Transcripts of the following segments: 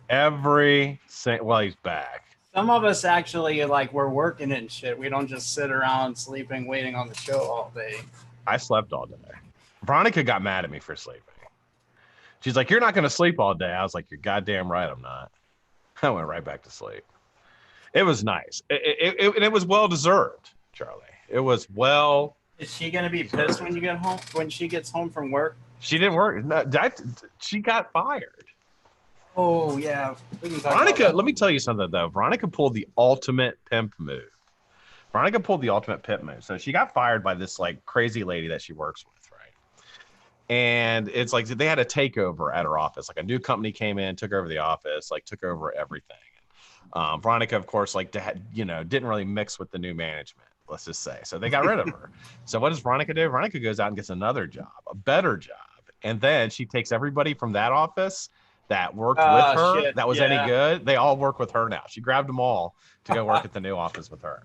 Well, he's back. Some of us actually like we're working and shit. We don't just sit around sleeping, waiting on the show all day. I slept all day. Veronica got mad at me for sleeping. She's like, "You're not going to sleep all day." I was like, "You're goddamn right, I'm not." I went right back to sleep. It was nice. It was well deserved, Charlie. It was well. Is she gonna be pissed when you get home? When she gets home from work? She didn't work. No, she got fired. Oh yeah, we can talk Veronica, about that. let me tell you something though. Veronica pulled the ultimate pimp move. Veronica pulled the ultimate pimp move. So she got fired by this like crazy lady that she works with, right? And it's like they had a takeover at her office. Like a new company came in, took over the office, like took over everything. Veronica, of course, like didn't really mix with the new management. Let's just say. So they got rid of her. So what does Veronica do? Veronica goes out and gets another job, a better job, and then she takes everybody from that office that worked with her, Shit. that was any good. They all work with her now. She grabbed them all to go work at the new office with her.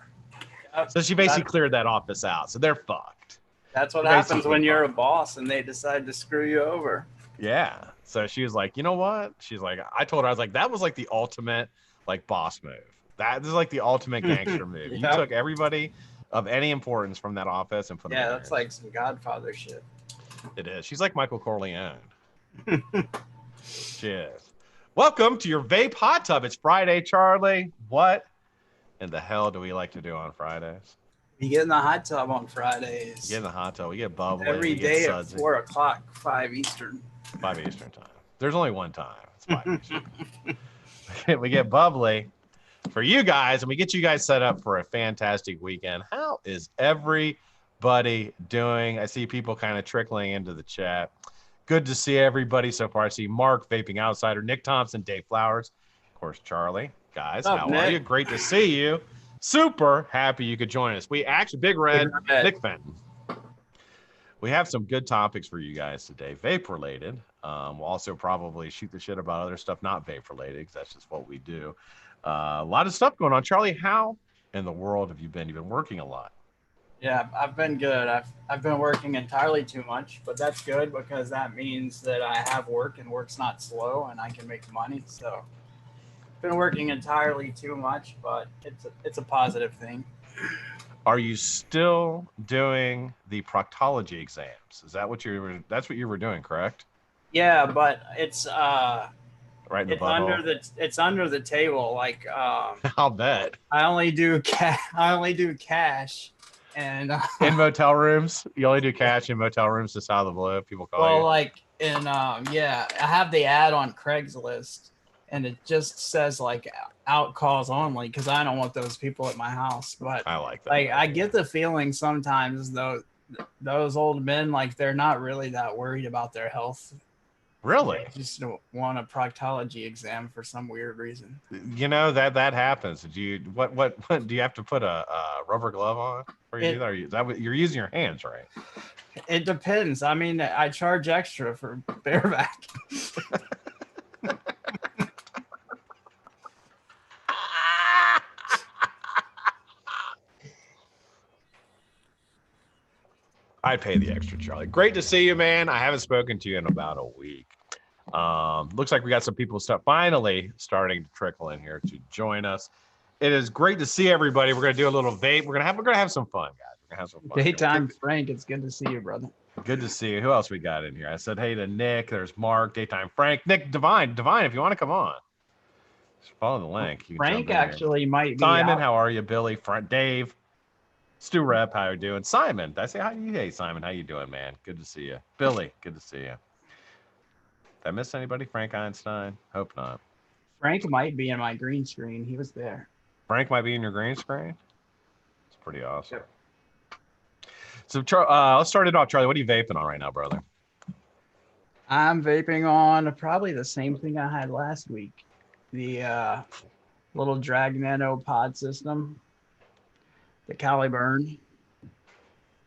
So she basically cleared that office out. So they're fucked. That's what happens when you're a boss and they decide to screw you over. Yeah. So she was like, you know what? She's like, I told her, I was like, that was like the ultimate like boss move. That is like the ultimate gangster move. You took everybody of any importance from that office and put them in that's like some Godfather shit. It is. She's like Michael Corleone. She is. Welcome to your Vape Hot Tub. It's Friday, Charlie. What in the hell do we like to do on Fridays? We get in the hot tub on Fridays. Get in the hot tub. We get bubbly. Every day at 4 o'clock, 5 Eastern. 5 Eastern time. There's only one time. It's 5 Eastern. We get bubbly for you guys, and we get you guys set up for a fantastic weekend. How is everybody doing? I see people kind of trickling into the chat. Good to see everybody so far. I see Mark, Vaping Outsider, Nick Thompson, Dave Flowers, of course, Charlie. Guys, how are you? Great to see you. Super happy you could join us. We actually, Big Red, Nick Fenton. We have some good topics for you guys today, vape related. We'll also probably shoot the shit about other stuff not vape related, because that's just what we do. A lot of stuff going on. Charlie, how in the world have you been? You've been working a lot. Yeah, I've been good. I've been working entirely too much, but that's good because that means that I have work and work's not slow and I can make money. So I've been working entirely too much, but it's a positive thing. Are you still doing the proctology exams? Is that what that's what you were doing, correct? Yeah, but it's right in the butthole. It's under the table. Like I'll bet. I only do cash. And in motel rooms, you only do cash in motel rooms. Just out of the blue, people call you. Well, like in I have the ad on Craigslist, and it just says like out calls only because I don't want those people at my house. But I like that. Like I get the feeling sometimes though those old men, like they're not really that worried about their health. Really? They just want a proctology exam for some weird reason. You know that happens. Do you what do you have to put a rubber glove on? Or you do that? Or you're using your hands, right? It depends. I mean, I charge extra for bareback. I pay the extra, Charlie. Great to see you, man. I haven't spoken to you in about a week. Looks like we got some people finally starting to trickle in here to join us. It is great to see everybody. We're gonna do a little vape. We're gonna have some fun, guys. We're gonna have some fun. Daytime Frank, it's good to see you, brother. Good to see you. Who else we got in here? I said hey to Nick. There's Mark, Daytime Frank, Nick, Divine, if you want to come on, just follow the link. Frank actually might be Simon, how are you? Billy, Dave, Stu Rep, how you doing? Simon, did I say hi to you? Hey, Simon, how you doing, man? Good to see you. Billy, good to see you. Did I miss anybody? Frank Einstein? Hope not. Frank might be in my green screen. He was there. Frank might be in your green screen? It's pretty awesome. Yep. So let's start it off. Charlie, what are you vaping on right now, brother? I'm vaping on probably the same thing I had last week. The little Drag Nano pod system. The Caliburn.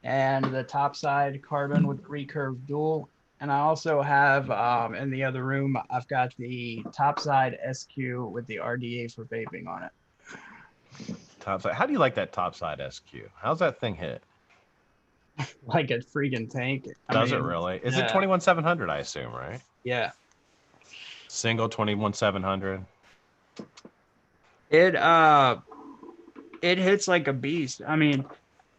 And the topside carbon with recurve dual. And I also have, in the other room, I've got the topside SQ with the RDA for vaping on it. Topside. How do you like that topside SQ? How's that thing hit? Like a freaking tank. Does it really? Is it 21700, I assume, right? Yeah. Single 21700. It hits like a beast. I mean,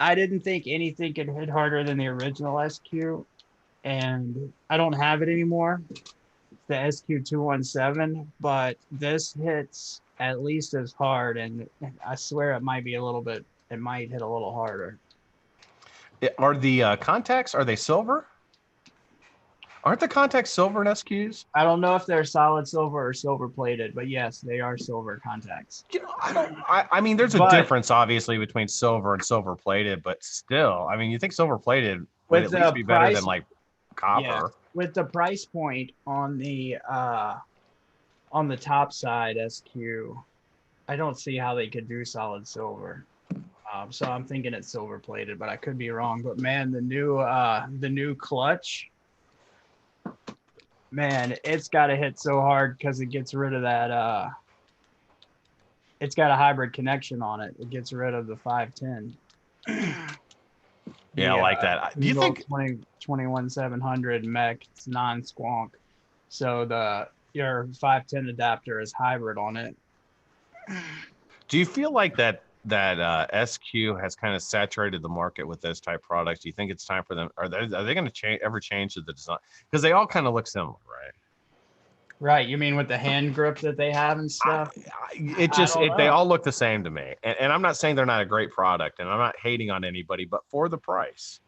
I didn't think anything could hit harder than the original SQ, and I don't have it anymore, the SQ217, but this hits at least as hard, and I swear it might hit a little harder. Are the contacts, are they silver? Aren't the contacts silver in SQs? I don't know if they're solid silver or silver plated, but yes, they are silver contacts. You know, I mean, there's a difference obviously between silver and silver plated, but still, I mean, you think silver plated would at least be better than like copper. Yeah, with the price point on the top side SQ, I don't see how they could do solid silver. So I'm thinking it's silver plated, but I could be wrong. But man, the new clutch, man, it's got to hit so hard because it gets rid of that. It's got a hybrid connection on it. It gets rid of the 510. Yeah, I like that. Do you think 21700 mech, it's non-squonk, so your 510 adapter is hybrid on it. Do you feel like that SQ has kind of saturated the market with those type products? Do you think it's time for them? Are they going to ever change the design? Because they all kind of look similar, right? Right. You mean with the hand grip that they have and stuff? They all look the same to me. And I'm not saying they're not a great product, and I'm not hating on anybody, but for the price,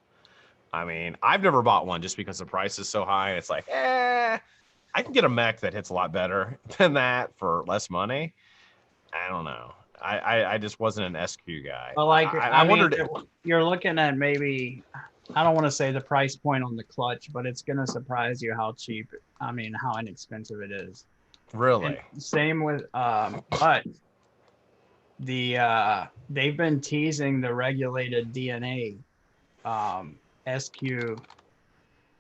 I mean, I've never bought one just because the price is so high. It's like, I can get a mech that hits a lot better than that for less money. I don't know. I just wasn't an SQ guy. Well, like I wondered, you're looking at maybe, I don't want to say the price point on the clutch, but it's gonna surprise you how cheap. I mean, how inexpensive it is. Really. And same with but they've been teasing the regulated DNA SQ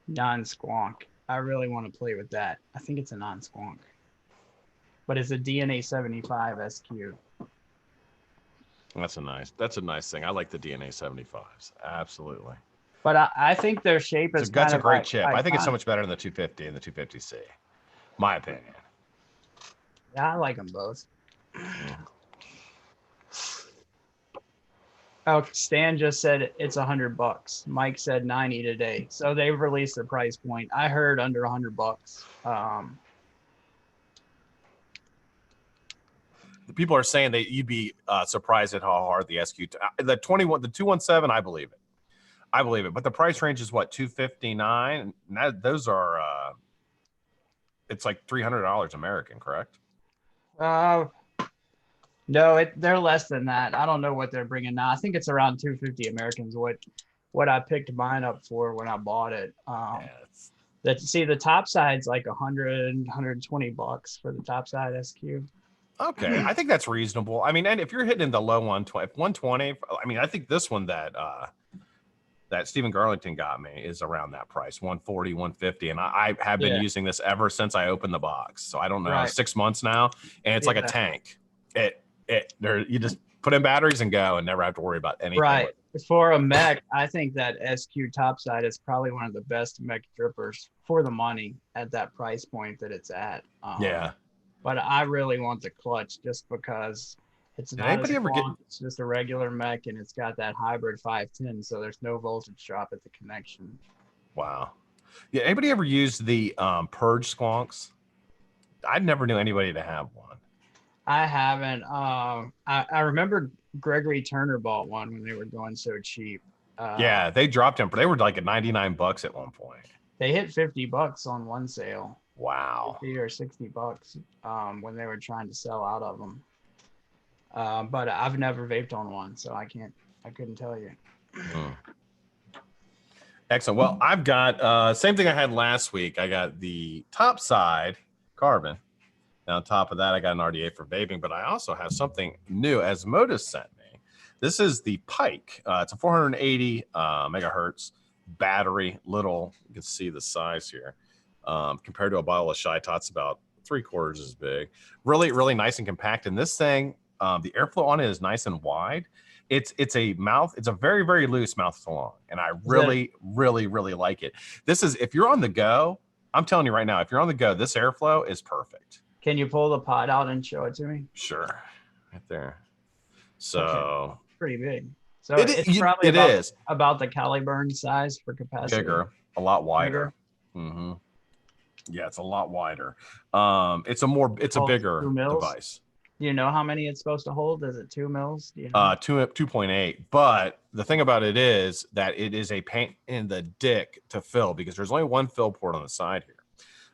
non-squonk. I really want to play with that. I think it's a non-squonk, but it's a DNA 75 SQ. That's a nice thing. I like the DNA 75s. Absolutely. But I think their shape is that's a great chip. I think it's so much better than the 250 and the 250C. My opinion. Yeah, I like them both. Oh, Stan just said it's $100. Mike said 90 today. So they've released the price point. I heard under $100. People are saying that you'd be surprised at how hard the SQ, the 217, I believe it. But the price range is what, $259? Those are, it's like $300 American, correct? No, they're less than that. I don't know what they're bringing now. I think it's around $250 Americans. What I picked mine up for when I bought it. The top side's like $120 for the top side SQ. Okay, I think that's reasonable. I mean, and if you're hitting in the low 120, I mean, I think this one that Stephen Garlington got me is around that price, 140, 150. And I have been using this ever since I opened the box. So I don't know, 6 months now, and it's like a tank. You just put in batteries and go and never have to worry about anything. Right. For a mech, I think that SQ topside is probably one of the best mech drippers for the money at that price point that it's at. Yeah. But I really want the clutch just because it's not it's just a regular mech, and it's got that hybrid 510, so there's no voltage drop at the connection. Wow. Yeah. Anybody ever used the purge squonks? I never knew anybody to have one. I haven't. I remember Gregory Turner bought one when they were going so cheap. Yeah, they dropped them. They were like at $99 at one point. They hit $50 on one sale. Wow. $50 or $60 when they were trying to sell out of them. But I've never vaped on one, so I couldn't tell you. Excellent. Well, I've got same thing I had last week. I got the top side carbon. And on top of that, I got an RDA for vaping, but I also have something new as Modus sent me. This is the Pike. It's a 480 megahertz battery, little. You can see the size here. Compared to a bottle of Shy Tots, about 3/4 as big. Really, really nice and compact. And this thing, the airflow on it is nice and wide. It's a very, very loose mouth salon, and I really, really, really like it. This is, if you're on the go, I'm telling you right now, if you're on the go, this airflow is perfect. Can you pull the pod out and show it to me? Sure, right there. So okay. Pretty big. So it's probably about the Caliburn size for capacity. Bigger, a lot wider. Mm-hmm. Yeah, it's a lot wider. It's a bigger device. Do you know how many it's supposed to hold? Is it 2 mils? Do you know? 2.8. But the thing about it is that it is a pain in the dick to fill because there's only one fill port on the side here.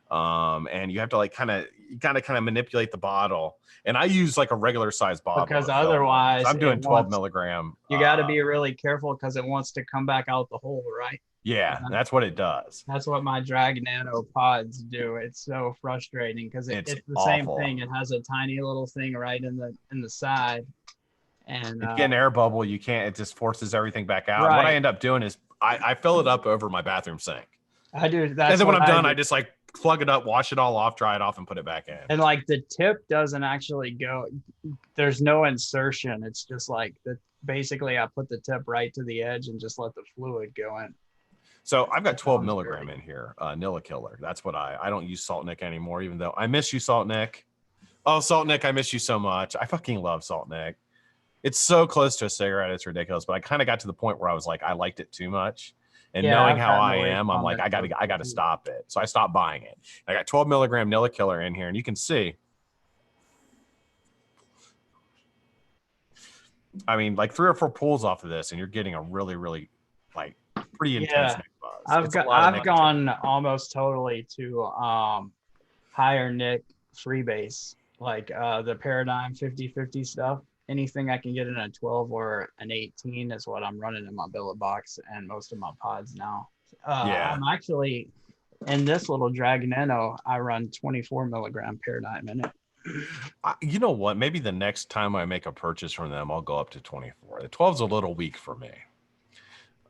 And you have to like kind of manipulate the bottle. And I use like a regular size bottle because otherwise I'm doing 12 milligram. You got to be really careful because it wants to come back out the hole, right? Yeah, that's what it does. That's what my Drag Nano pods do. It's so frustrating because it's the same thing. It has a tiny little thing right in the side, and you get an air bubble. You can't. It just forces everything back out. Right. What I end up doing is I fill it up over my bathroom sink. I do that. And then when I'm done, I just like plug it up, wash it all off, dry it off, and put it back in. And like the tip doesn't actually go. There's no insertion. It's just like basically I put the tip right to the edge and just let the fluid go in. So I've got 12 milligram in here, Nilla Killer. That's what I don't use Salt Nick anymore, even though I miss you, Salt Nick. Oh, Salt Nick, I miss you so much. I fucking love Salt Nick. It's so close to a cigarette, it's ridiculous. But I kind of got to the point where I was like, I liked it too much. And knowing how I am, I'm like, I gotta stop it. So I stopped buying it. I got 12 milligram Nilla Killer in here, and you can see. I mean, like 3 or 4 pulls off of this, and you're getting a really, really like pretty intense Nick buzz. I've gone almost totally to higher Nick freebase, like the Paradigm 50/50 stuff. Anything I can get in a 12 or an 18 is what I'm running in my billet box and most of my pods now. I'm actually in this little Drag Nano. I run 24 milligram Paradigm in it. You know what? Maybe the next time I make a purchase from them, I'll go up to 24. The 12's a little weak for me.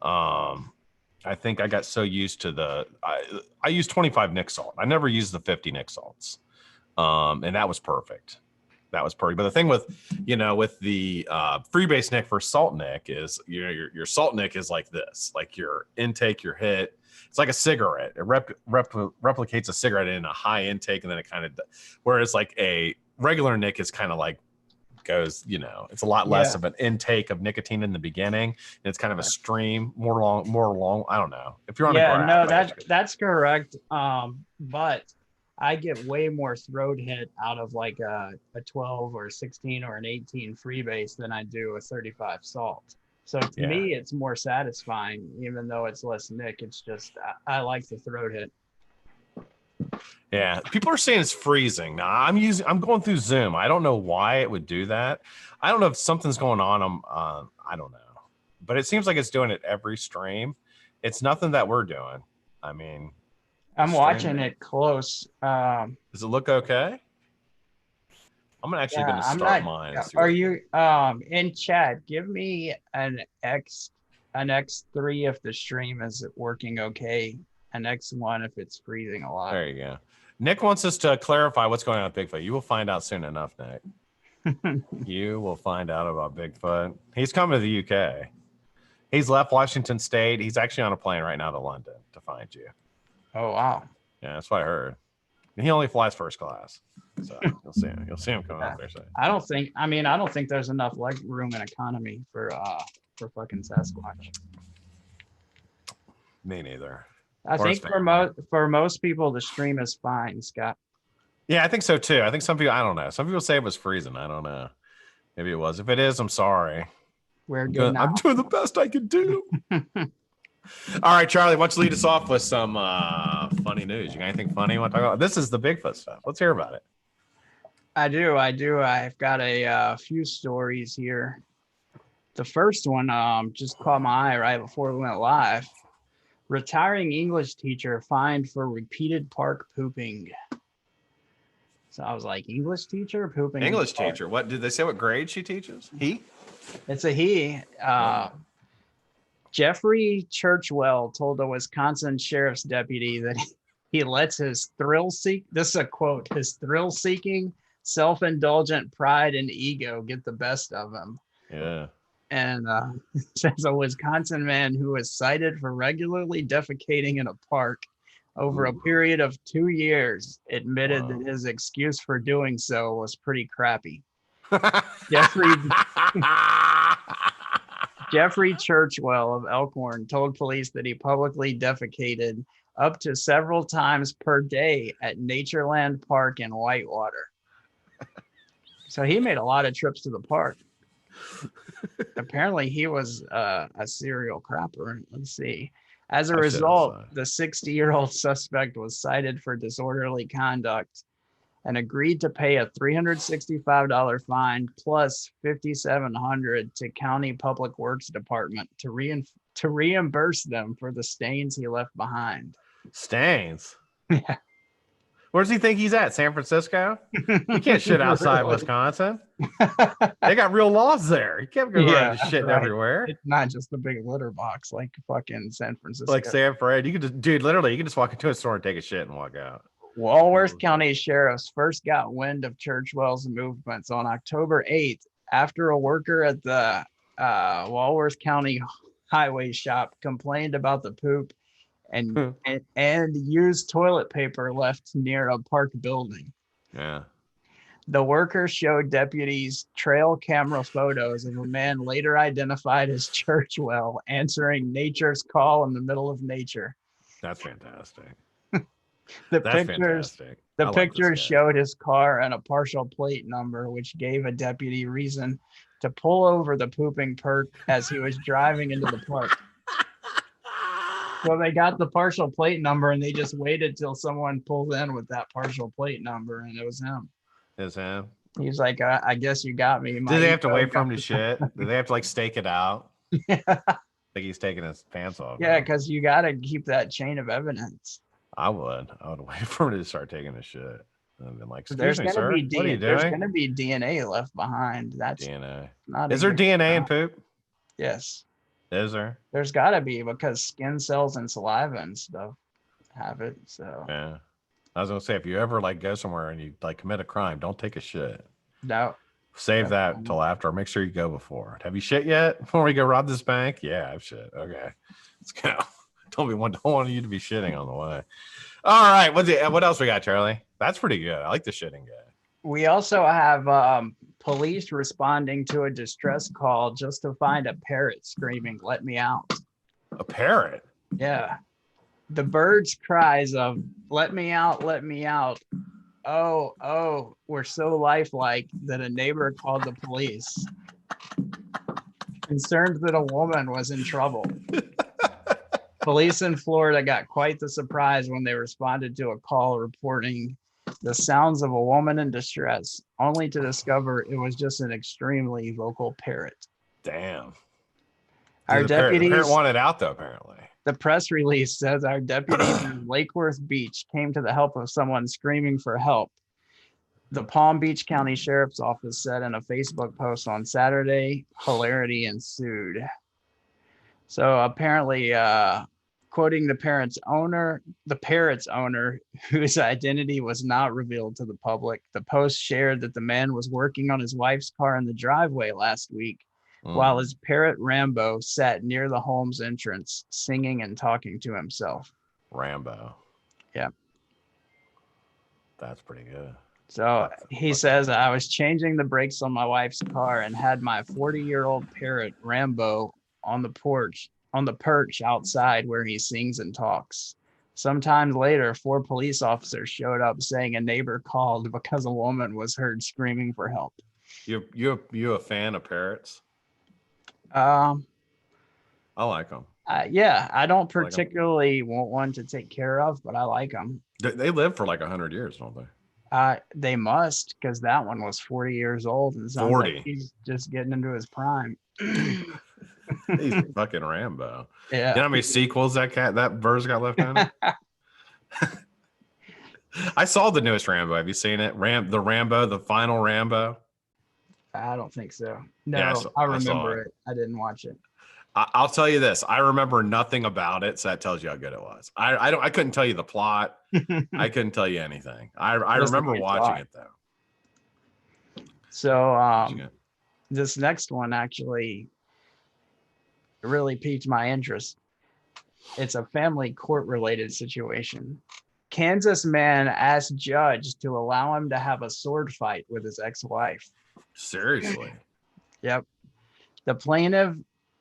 I think I got so used to I use 25 Nick salt. I never used the 50 Nick salts. And that was perfect. That was perfect. But the thing with the freebase Nick for Salt Nick is, your Salt Nick is like this, like your intake, your hit. It's like a cigarette. It replicates a cigarette in a high intake, and then it kind of, whereas like a regular Nick is kind of like goes, it's a lot less of an intake of nicotine in the beginning, and it's kind of a stream, more long. I don't know if you're on a graph. That's correct. But I get way more throat hit out of like a 12 or 16 or an 18 freebase than I do a 35 salt. So to me, it's more satisfying, even though it's less Nick. It's just, I like the throat hit. Yeah, people are saying it's freezing. Now I'm going through Zoom. I don't know why it would do that. I don't know if something's going on. I don't know, but it seems like it's doing it every stream. It's nothing that we're doing. I mean, I'm watching it close. Does it look okay? I'm actually going to start mine. Are you in chat? Give me an X3 if the stream is working okay. An X1 if it's freezing a lot. There you go. Nick wants us to clarify what's going on with Bigfoot. You will find out soon enough, Nick. You will find out about Bigfoot. He's coming to the UK. He's left Washington State. He's actually on a plane right now to London to find you. Oh, wow. Yeah, that's what I heard. And he only flies first class. So you'll see him. You'll see him coming out there soon. I don't think there's enough leg room in economy for fucking Sasquatch. Me neither. I think for most people the stream is fine, Scott. Yeah, I think so too. I think some people, I don't know. Some people say it was freezing. I don't know. Maybe it was. If it is, I'm sorry. We're good now. I'm doing the best I can do. All right, Charlie, why don't you lead us off with some funny news? You got anything funny you want to talk about? This is the Bigfoot stuff. Let's hear about it. I do. I've got a few stories here. The first one just caught my eye right before we went live. Retiring English teacher fined for repeated park pooping. So I was like, English teacher pooping? English teacher. What did they say? What grade she teaches? He? It's a he. Jeffrey Churchwell told a Wisconsin sheriff's deputy that he lets his this is a quote, his thrill-seeking, self-indulgent pride and ego get the best of him. Yeah. And says a Wisconsin man who was cited for regularly defecating in a park over a period of 2 years, admitted that his excuse for doing so was pretty crappy. Jeffrey Churchwell of Elkhorn told police that he publicly defecated up to several times per day at Natureland Park in Whitewater. So he made a lot of trips to the park. Apparently, he was a serial crapper. Let's see. As a result, the 60-year-old suspect was cited for disorderly conduct and agreed to pay a $365 fine plus $5,700 to County Public Works Department to reimburse them for the stains he left behind. Stains? Yeah. Where does he think he's at? San Francisco? You can't shit outside Wisconsin. They got real laws there. You can't go around shitting everywhere. It's not just a big litter box like fucking San Francisco. Like San Fran. You can just, dude, literally, you can just walk into a store and take a shit and walk out. Walworth County sheriffs first got wind of Churchwell's movements on October 8th after a worker at the Walworth County highway shop complained about the poop and used toilet paper left near a park building. Yeah. The worker showed deputies trail camera photos of a man later identified as Churchwell answering nature's call in the middle of nature. That's fantastic. The pictures showed his car and a partial plate number, which gave a deputy reason to pull over the pooping perk as he was driving into the park. So they got the partial plate number and they just waited till someone pulled in with that partial plate number, and it was him. Is him? He's like, I guess you got me. Did they have to wait for him to shit? Did they have to like stake it out? Yeah. Like he's taking his pants off. Yeah, because you got to keep that chain of evidence. I would wait for him to start taking a shit. And then like, there's excuse me, sir, what are you doing? There's going to be DNA left behind. That's DNA. Not. Is there DNA in poop? Yes. Is there? There's got to be, because skin cells and saliva and stuff have it. So yeah. I was gonna say, if you ever like go somewhere and you like commit a crime, don't take a shit. No. Save that till after. Make sure you go before. Have you shit yet before we go rob this bank? Yeah, I've shit. Okay, let's go. Don't want you to be shitting on the way. All right, what else we got, Charlie? That's pretty good. I like the shitting guy. We also have police responding to a distress call just to find a parrot screaming, "Let me out." A parrot? Yeah. The bird's cries of "Let me out, let me out." Oh, were so lifelike that a neighbor called the police, concerned that a woman was in trouble. Police in Florida got quite the surprise when they responded to a call reporting the sounds of a woman in distress, only to discover it was just an extremely vocal parrot. Damn. Our deputies, the parrot wanted out though, apparently. The press release says our deputies in Lake Worth Beach came to the help of someone screaming for help. The Palm Beach County Sheriff's Office said in a Facebook post on Saturday, hilarity ensued. So apparently, quoting the parrot's owner, whose identity was not revealed to the public, the post shared that the man was working on his wife's car in the driveway last week, while his parrot Rambo sat near the home's entrance, singing and talking to himself. Rambo. Yeah. That's pretty good. So he says, I was changing the brakes on my wife's car and had my 40-year-old parrot Rambo on the perch outside where he sings and talks. Sometime later, 4 police officers showed up saying a neighbor called because a woman was heard screaming for help. You a fan of parrots? I like them. Yeah, I don't particularly want one to take care of, but I like them. They live for like 100 years, don't they? They must, because that one was 40 years old and 40. Like he's just getting into his prime. He's fucking Rambo. Yeah. You know how many sequels that bird's got left in it? I saw the newest Rambo. Have you seen it? The final Rambo. I don't think so. No, yeah, I remember it. I didn't watch it. I'll tell you this. I remember nothing about it, so that tells you how good it was. I couldn't tell you the plot. I couldn't tell you anything. I remember watching it though. So this next one actually really piqued my interest. It's a family court-related situation. Kansas man asked judge to allow him to have a sword fight with his ex-wife. Seriously. Yep. The plaintiff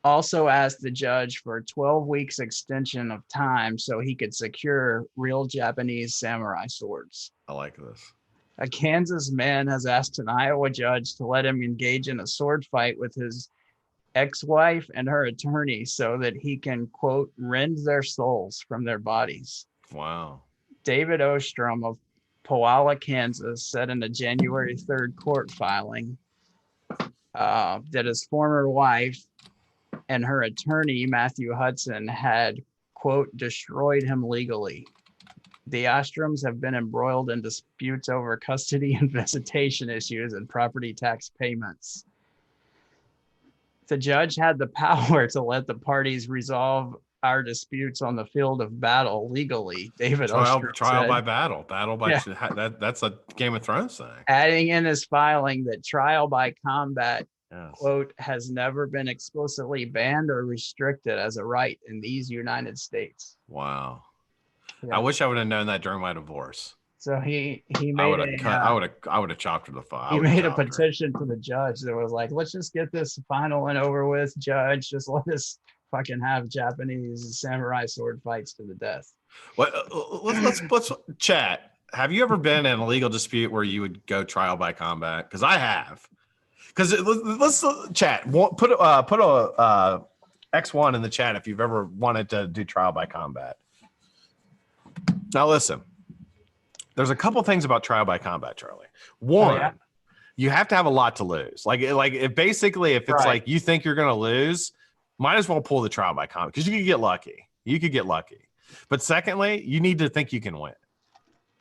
also asked the judge for a 12 weeks extension of time so he could secure real Japanese samurai swords. I like this. A Kansas man has asked an Iowa judge to let him engage in a sword fight with his ex-wife and her attorney so that he can, quote, rend their souls from their bodies. Wow. David Ostrom of Puyallup, Kansas, said in a January 3rd court filing that his former wife and her attorney, Matthew Hudson, had, quote, destroyed him legally. The Ostroms have been embroiled in disputes over custody and visitation issues and property tax payments. The judge had the power to let the parties resolve our disputes on the field of battle legally, David Ostrom trial said. by battle by that's a Game of Thrones thing. Adding in his filing that trial by combat, yes, quote, has never been explicitly banned or restricted as a right in these United States. Wow. Yeah. I wish I would have known that during my divorce. So he made I would have chopped her the fuck. He made a petition to the judge that was like, let's just get this final and over with, judge. Just let us fucking have Japanese samurai sword fights to the death. Well, let's chat. Have you ever been in a legal dispute where you would go trial by combat? Because I have. Because let's chat. Put a X1 in the chat if you've ever wanted to do trial by combat. Now listen. There's a couple things about trial by combat, Charlie. One, you have to have a lot to lose. Like if it's like you think you're going to lose, might as well pull the trial by combat because you could get lucky. You could get lucky. But secondly, you need to think you can win.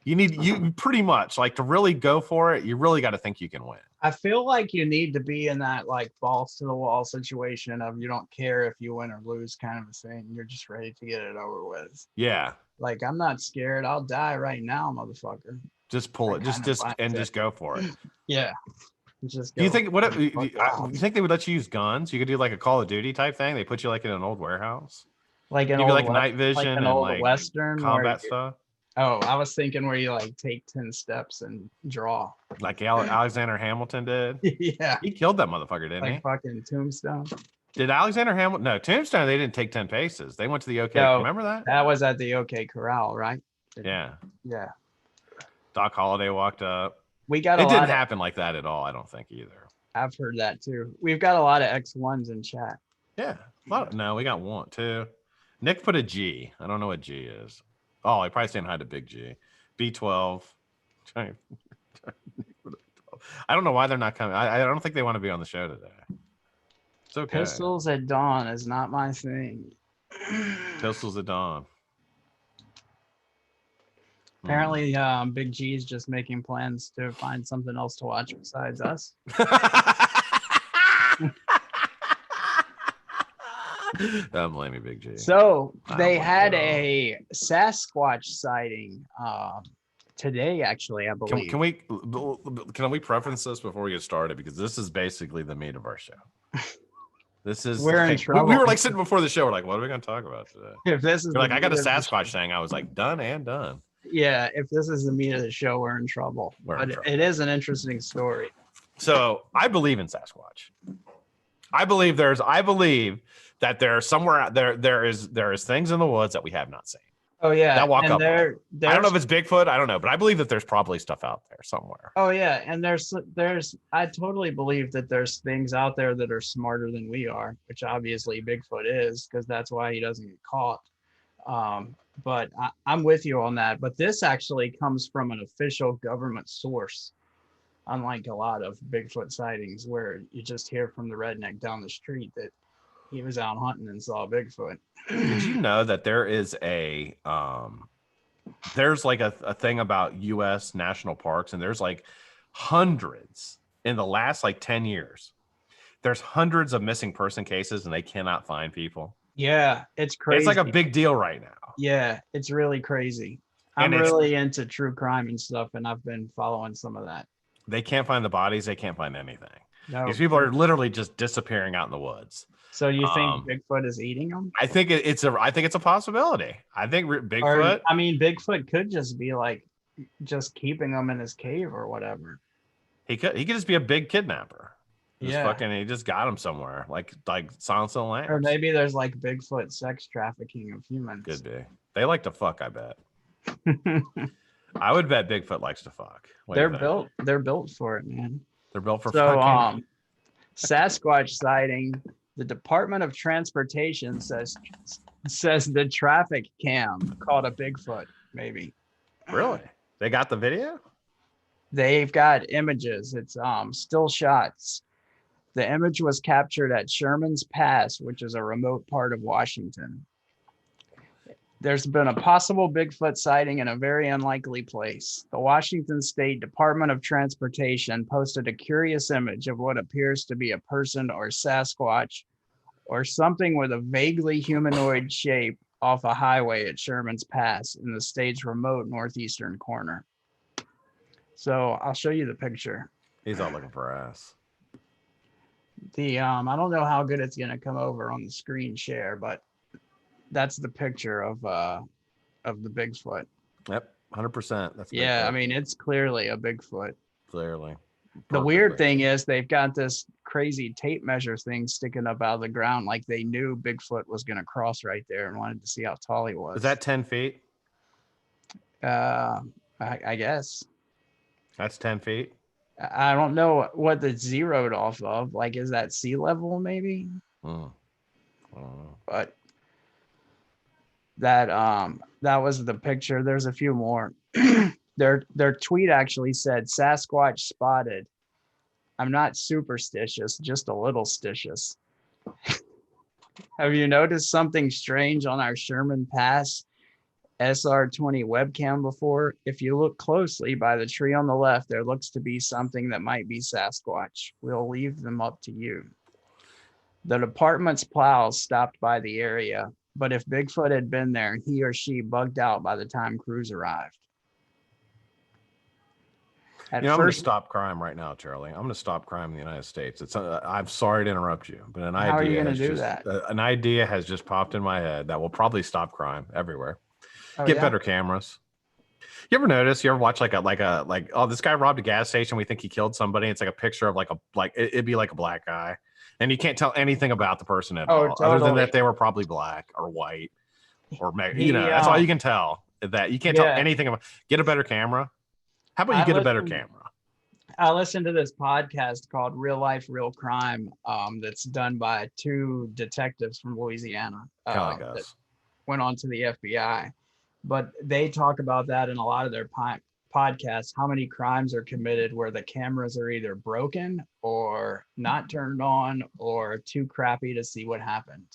You pretty much like to really go for it. You really got to think you can win. I feel like you need to be in that like balls to the wall situation of you don't care if you win or lose kind of a thing. You're just ready to get it over with. Yeah. Like, I'm not scared. I'll die right now, motherfucker. Just pull it. Just go for it. Yeah. Just go. Do you think you think they would let you use guns? You could do like a Call of Duty type thing. They put you like in an old warehouse. Like an old like night vision like and like Western combat stuff. Oh, I was thinking where you like take 10 steps and draw. Like Alexander Hamilton did. Yeah. He killed that motherfucker, didn't he? Like fucking Tombstone. Did Alexander Hamilton? No, Tombstone. They didn't take 10 paces. They went to the OK. No, remember that? That was at the OK Corral, right? Yeah. Yeah. Doc Holliday walked up. It didn't happen like that at all. I don't think either. I've heard that too. We've got a lot of X1s in chat. Yeah. No, we got one, two. Nick put a G. I don't know what G is. Oh, I probably saying hi to Big G. B12. I don't know why they're not coming. I don't think they want to be on the show today. It's okay. Pistols at dawn is not my thing. Pistols at dawn. Apparently, Big G is just making plans to find something else to watch besides us. Don't blame me, Big G. So they had a Sasquatch sighting today, actually, I believe. Can we preference this before we get started? Because this is basically the meat of our show. This is we're in trouble. We were like sitting before the show. We're like, what are we going to talk about today? If this is like, I got a Sasquatch thing. I was like, done and done. Yeah, if this is the meat of the show, we're in trouble. It is an interesting story. So I believe in Sasquatch. I believe that there's somewhere out there. There is things in the woods that we have not seen. Oh yeah, that walk up. I don't know if it's Bigfoot. I don't know, but I believe that there's probably stuff out there somewhere. Oh yeah, and there's. I totally believe that there's things out there that are smarter than we are, which obviously Bigfoot is, because that's why he doesn't get caught. But I'm with you on that. But this actually comes from an official government source, unlike a lot of Bigfoot sightings where you just hear from the redneck down the street that he was out hunting and saw Bigfoot. Did you know that there is there's like a thing about U.S. national parks, and there's like hundreds in the last like 10 years. There's hundreds of missing person cases, and they cannot find people. Yeah, it's crazy. It's like a big deal right now. Yeah, it's really crazy. I'm really into true crime and stuff, and I've been following some of that. They can't find the bodies. They can't find anything. No. These people are literally just disappearing out in the woods. So you think Bigfoot is eating them? I think it's a possibility. I think Bigfoot. Or, I mean, Bigfoot could just be like just keeping them in his cave or whatever. He could just be a big kidnapper. Just Yeah. fucking, he just got him somewhere, like Silence of the Lambs. Or maybe there's like Bigfoot sex trafficking of humans. Could be. They like to fuck, I bet. I would bet Bigfoot likes to fuck. They're built for it, man. They're built for fucking. Sasquatch sighting. The Department of Transportation says the traffic cam caught a Bigfoot, maybe. Really? They got the video? They've got images. It's still shots. The image was captured at Sherman's Pass, which is a remote part of Washington. There's been a possible Bigfoot sighting in a very unlikely place. The Washington State Department of Transportation posted a curious image of what appears to be a person or Sasquatch or something with a vaguely humanoid shape off a highway at Sherman's Pass in the state's remote northeastern corner. So I'll show you the picture. He's not looking for ass. I don't know how good it's gonna come over on the screen share, but that's the picture of the Bigfoot. Yep, 100%. That's yeah. Bigfoot. I mean, it's clearly a Bigfoot. Clearly. The weird thing is they've got this crazy tape measure thing sticking up out of the ground, like they knew Bigfoot was gonna cross right there and wanted to see how tall he was. Is that 10 feet? I guess. That's 10 feet. I don't know what it's zeroed off of. Like, is that sea level maybe? But that was the picture. There's a few more. Their tweet actually said Sasquatch spotted. I'm not superstitious, just a little stitious. Have you noticed something strange on our Sherman Pass SR20 webcam before? If you look closely by the tree on the left, there looks to be something that might be Sasquatch. We'll leave them up to you. The department's plows stopped by the area, but if Bigfoot had been there, he or she bugged out by the time crews arrived. I'm going to stop crime right now, Charlie. I'm going to stop crime in the United States. I'm sorry to interrupt you, but how are you going to do that? An idea has just popped in my head that will probably stop crime everywhere. Get better cameras. You ever notice? You ever watch oh, this guy robbed a gas station. We think he killed somebody. It's like a picture of it'd be like a black guy, and you can't tell anything about the person at all, totally. other than that they were probably black or white, or that's all you can tell. That you can't tell anything about. Get a better camera. How about you get a better camera? I listened to this podcast called Real Life, Real Crime that's done by two detectives from Louisiana that went on to the FBI. But they talk about that in a lot of their podcasts, how many crimes are committed where the cameras are either broken or not turned on or too crappy to see what happened.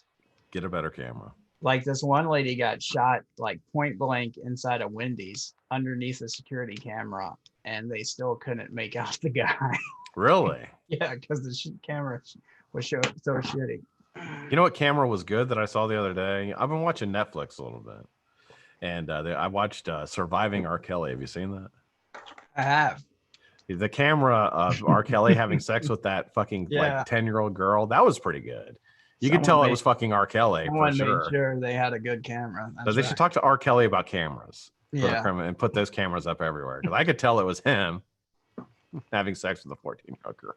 Get a better camera. Like this one lady got shot like point blank inside a Wendy's underneath a security camera, and they still couldn't make out the guy. Really? Yeah, because the camera was so shitty. You know what camera was good that I saw the other day? I've been watching Netflix a little bit, and I watched Surviving R. Kelly. Have you seen that? I have. The camera of R. Kelly having sex with that fucking 10-year-old girl, that was pretty good. You could tell it was fucking R. Kelly. Someone made sure they had a good camera. So they should talk to R. Kelly about cameras. And put those cameras up everywhere. Because I could tell it was him having sex with a 14-year-old girl.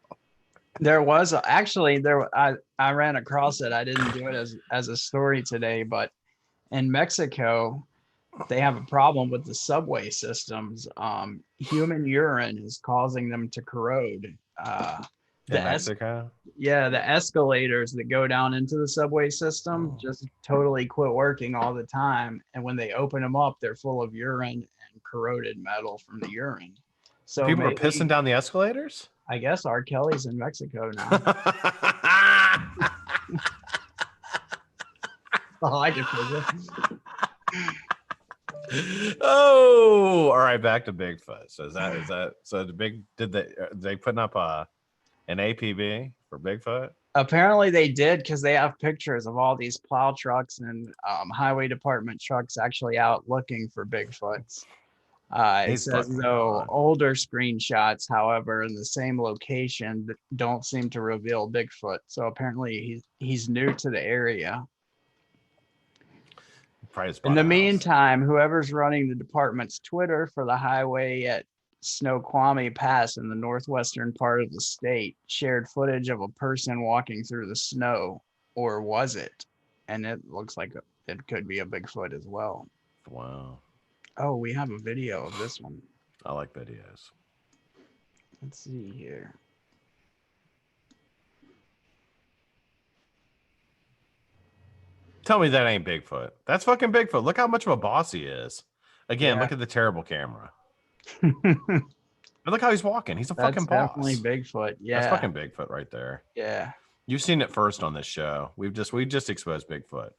There was I ran across it. I didn't do it as a story today, but in Mexico, they have a problem with the subway systems. Human urine is causing them to corrode. In Mexico? The escalators that go down into the subway system just totally quit working all the time. And when they open them up, they're full of urine and corroded metal from the urine. So people are pissing down the escalators? I guess R. Kelly's in Mexico now. Oh, I can figure. Oh, all right. Back to Bigfoot. So did they putting up an APB for Bigfoot? Apparently they did, because they have pictures of all these plow trucks and highway department trucks actually out looking for Bigfoots. It He's says fucking though gone. older screenshots, however, in the same location don't seem to reveal Bigfoot. So apparently he's new to the area. Probably just In bought the a house. meantime, whoever's running the department's Twitter for the highway at Snoqualmie Pass in the northwestern part of the state shared footage of a person walking through the snow, or was it? And it looks like it could be a Bigfoot as well. Wow. Oh, we have a video of this one. I like videos. Let's see here. Tell me that ain't Bigfoot. That's fucking Bigfoot. Look how much of a boss he is. Again, Yeah. look at the terrible camera. But look how he's walking. He's a That's fucking boss. definitely Bigfoot. Yeah. That's fucking Bigfoot right there. Yeah. You've seen it first on this show. We just exposed Bigfoot.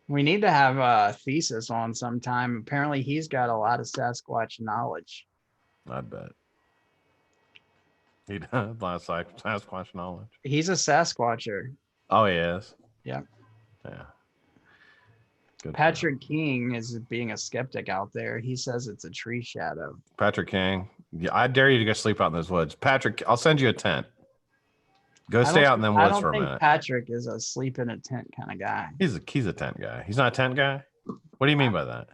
We need to have a thesis on sometime. Apparently, he's got a lot of Sasquatch knowledge. I bet. He does a lot of Sasquatch knowledge. He's a Sasquatcher. Oh, he is? Yeah. Yeah. Good Patrick King is being a skeptic out there. He says it's a tree shadow. Patrick King. Yeah, I dare you to go sleep out in those woods. Patrick, I'll send you a tent. Go stay out in them woods for a minute. Patrick is a sleep in a tent kind of guy. He's a tent guy. He's not a tent guy? What do you mean by that?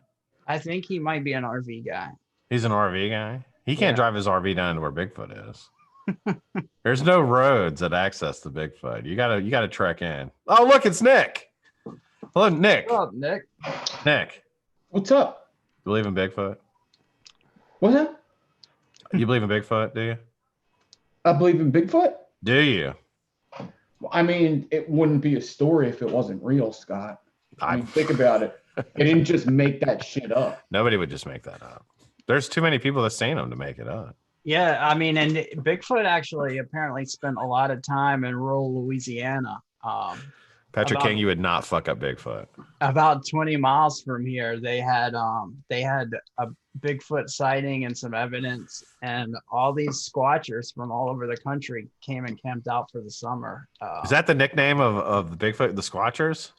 I think he might be an RV guy. He's an RV guy? He can't drive his RV down to where Bigfoot is. There's no roads that access the Bigfoot. You gotta trek in. Oh, look, it's Nick. Hello, Nick. What's up, Nick? Nick, What's up? you believe in Bigfoot? What's that? You believe in Bigfoot, do you? I believe in Bigfoot. Do you? I mean, it wouldn't be a story if it wasn't real, Scott. I mean, think about it. They didn't just make that shit up. Nobody would just make that up. There's too many people that seen them to make it up. Yeah, I mean, and Bigfoot actually apparently spent a lot of time in rural Louisiana. Patrick King, you would not fuck up Bigfoot. About 20 miles from here, they had a Bigfoot sighting and some evidence, and all these squatchers from all over the country came and camped out for the summer. Is that the nickname of the Bigfoot, the Squatchers?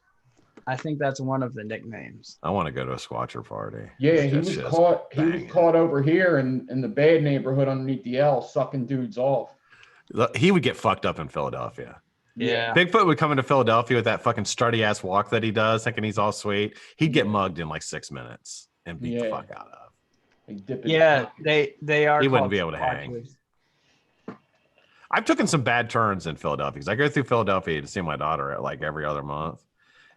I think that's one of the nicknames. I want to go to a Squatcher party. Yeah, he was caught. He was caught over here in the bad neighborhood underneath the L, sucking dudes off. He would get fucked up in Philadelphia. Yeah. Bigfoot would come into Philadelphia with that fucking sturdy ass walk that he does, thinking he's all sweet. He'd get mugged in like 6 minutes and beat the fuck out of. Yeah, they are. He wouldn't be able to hang. I've taken some bad turns in Philadelphia because I go through Philadelphia to see my daughter like every other month.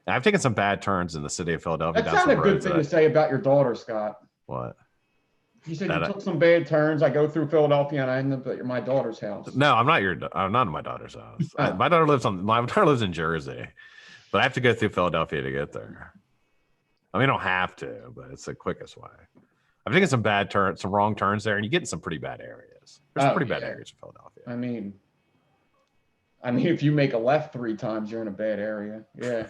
And I've taken some bad turns in the city of Philadelphia. That's not a good thing to say about your daughter, Scott. What? You said you took some bad turns. I go through Philadelphia and I end up at my daughter's house. No, I'm not at my daughter's house. My daughter lives in Jersey, but I have to go through Philadelphia to get there. I mean, I don't have to, but it's the quickest way. I've taken some bad turns, some wrong turns there, and you get in some pretty bad areas. There's some pretty bad areas in Philadelphia. I mean, if you make a left 3 times, you're in a bad area. Yeah.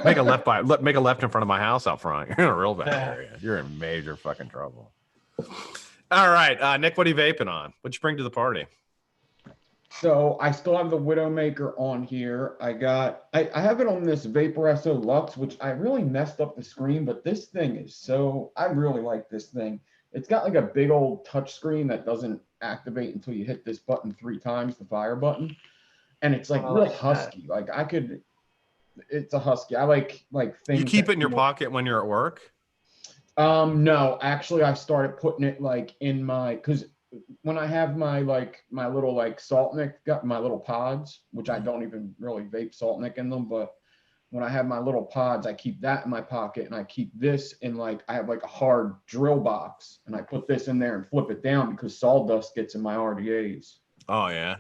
make a left in front of my house out front. You're in a real bad area. You're in major fucking trouble. All right, Nick, what are you vaping on? What'd you bring to the party? So I still have the Widowmaker on here. I have it on this Vapor SO Lux, which I really messed up the screen, but this thing is I really like this thing. It's got like a big old touch screen that doesn't activate until you hit this button 3 times, the fire button. And it's like real husky. Like it's a husky. I like things. You keep it in your pocket when you're at work? No, actually I started putting it like in because when I have my little Saltnik, got my little pods, which I don't even really vape Saltnik in them, but when I have my little pods, I keep that in my pocket, and I keep this in I have like a hard drill box, and I put this in there and flip it down because sawdust gets in my RDAs. Oh yeah.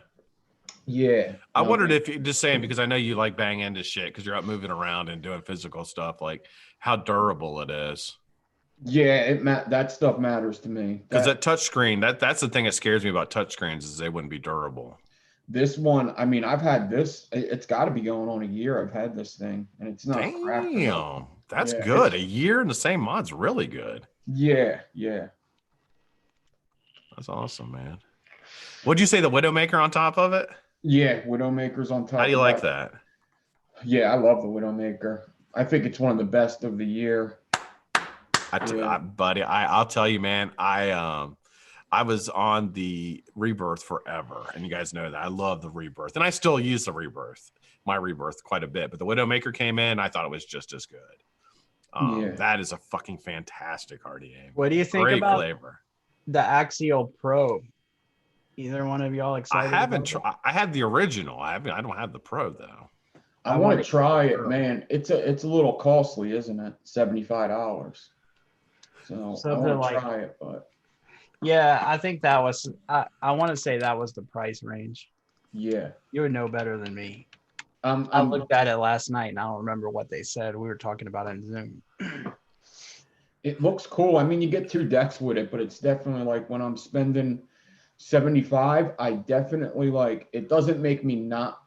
Yeah. I wondered if you just saying, because I know you like bang into shit because you're out moving around and doing physical stuff, like how durable it is. Yeah, that stuff matters to me. Because that touch screen, that's the thing that scares me about touch screens is they wouldn't be durable. This one, I mean, I've had this. It's got to be going on a year. I've had this thing, and it's not. Damn, that's good. A year in the same mod's really good. Yeah. That's awesome, man. What'd you say, the Widowmaker on top of it? Yeah, Widowmaker's on top. How do you like that? Yeah, I love the Widowmaker. I think it's one of the best of the year. Buddy, I'll tell you, man. I was on the Rebirth forever, and you guys know that I love the Rebirth, and I still use the Rebirth, my Rebirth, quite a bit. But the Widowmaker came in, I thought it was just as good. That is a fucking fantastic RDA. What do you think Great about flavor. the Axial Pro? Either one of y'all excited? I haven't tried. I had the original. I don't have the Pro though. I want to try it, man. It's a little costly, isn't it? $75. So I want to try it, but yeah, I think that was. I want to say that was the price range. Yeah, you would know better than me. I looked at it last night and I don't remember what they said. We were talking about it in Zoom. It looks cool. I mean, you get 2 decks with it, but it's definitely like when I'm spending 75, I definitely like it. Doesn't make me not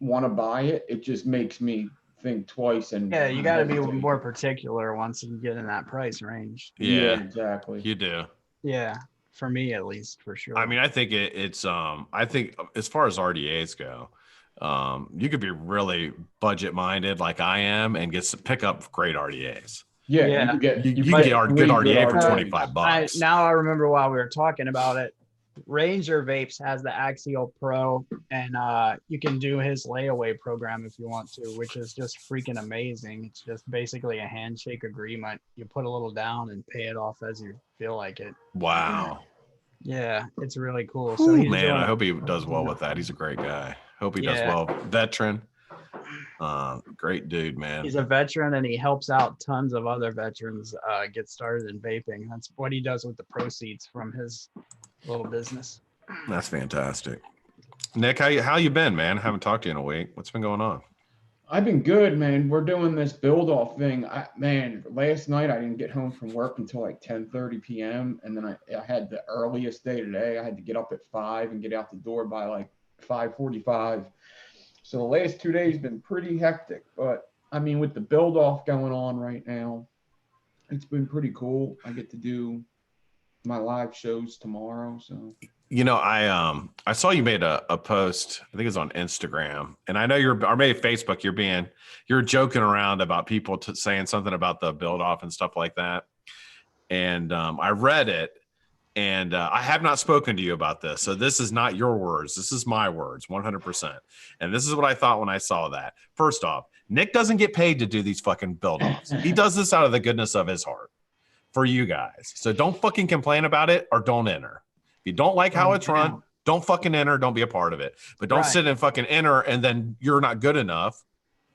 want to buy it. It just makes me think twice. And yeah, you got to be more particular once you get in that price range. Yeah, exactly. You do. Yeah, for me at least, for sure. I mean, I think it's I think as far as RDAs go, you could be really budget minded like I am and pick up great RDAs. Yeah, yeah. You can get good RDA for $25. Now I remember while we were talking about it. Ranger Vapes has the Axial Pro, and you can do his layaway program if you want to, which is just freaking amazing. It's just basically a handshake agreement. You put a little down and pay it off as you feel like it. Wow. Yeah, it's really cool. Ooh, so man, I hope he does well with that. He's a great guy. Hope he does well. Veteran. Great dude, man. He's a veteran and he helps out tons of other veterans get started in vaping. That's what he does with the proceeds from his little business. That's fantastic. Nick, how you been, man? I haven't talked to you in a week. What's been going on? I've been good, man. We're doing this build off thing. Last night I didn't get home from work until like 10:30 p.m. and then I had the earliest day today. I had to get up at 5 and get out the door by like 5:45. So the last 2 days been pretty hectic, but I mean with the build off going on right now, it's been pretty cool. I get to do my live shows tomorrow. So I saw you made a post, I think it was on Instagram, and I know or maybe Facebook, you're joking around about people saying something about the build off and stuff like that. And I read it, and I have not spoken to you about this. So this is not your words. This is my words, 100%. And this is what I thought when I saw that. First off, Nick doesn't get paid to do these fucking build offs. He does this out of the goodness of his heart for you guys. So don't fucking complain about it or don't enter. If you don't like how it's run, don't fucking enter. Don't be a part of it. But don't sit and fucking enter and then you're not good enough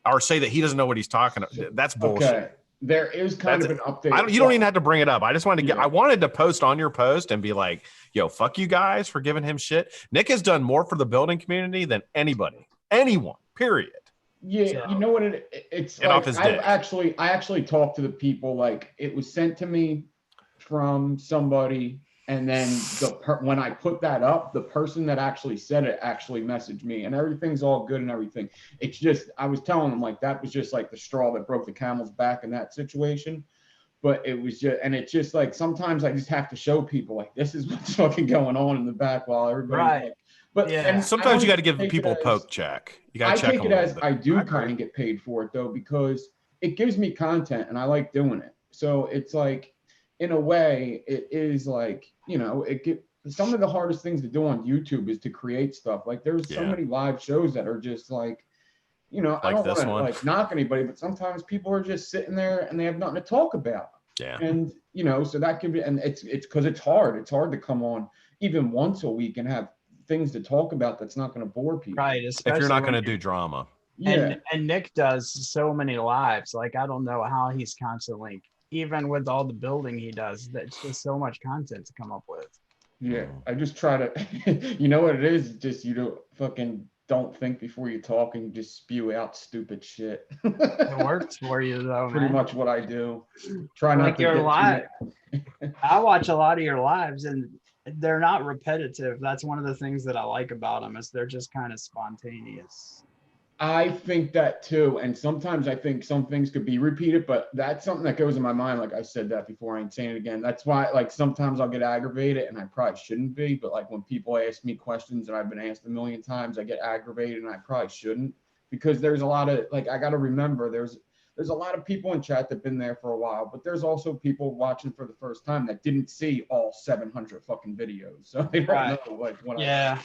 or say that he doesn't know what he's talking about. That's bullshit. Okay. There is kind of an update. You don't even have to bring it up. I just wanted to I wanted to post on your post and be like, yo, fuck you guys for giving him shit. Nick has done more for the building community than anyone, period. Yeah, so, you know what it's like. I actually talked to the people. Like it was sent to me from somebody, and then when I put that up, the person that actually said it actually messaged me, and everything's all good and everything. It's just I was telling them like that was just like the straw that broke the camel's back in that situation. But it was just, and it's just like sometimes I just have to show people like this is what's fucking going on in the back while everybody's like. But and sometimes you got to give people a poke check. You got to check. I take it as I do kind of get paid for it though, because it gives me content and I like doing it. So it's like, in a way, it is like, some of the hardest things to do on YouTube is to create stuff. Like there's so many live shows that are just like, I don't want to like knock anybody, but sometimes people are just sitting there and they have nothing to talk about. Yeah. And so that can be, and it's because it's hard. It's hard to come on even once a week and have things to talk about that's not going to bore people. Right. If you're not going to do drama. Yeah. And Nick does so many lives. Like I don't know how he's constantly, even with all the building he does, that's just so much content to come up with. Yeah. I just try to, you know what it is? Just don't think before you talk and just spew out stupid shit. It works for you though. Pretty much what I do. Try not to your live. I watch a lot of your lives and they're not repetitive. That's one of the things that I like about them is they're just kind of spontaneous. I think that too. And sometimes I think some things could be repeated, but that's something that goes in my mind. Like I said that before, I ain't saying it again. That's why like sometimes I'll get aggravated and I probably shouldn't be, but like when people ask me questions that I've been asked a million times, I get aggravated and I probably shouldn't, because there's a lot of like, I got to remember there's there's a lot of people in chat that've been there for a while, but there's also people watching for the first time that didn't see all 700 fucking videos, so they don't know what. Yeah.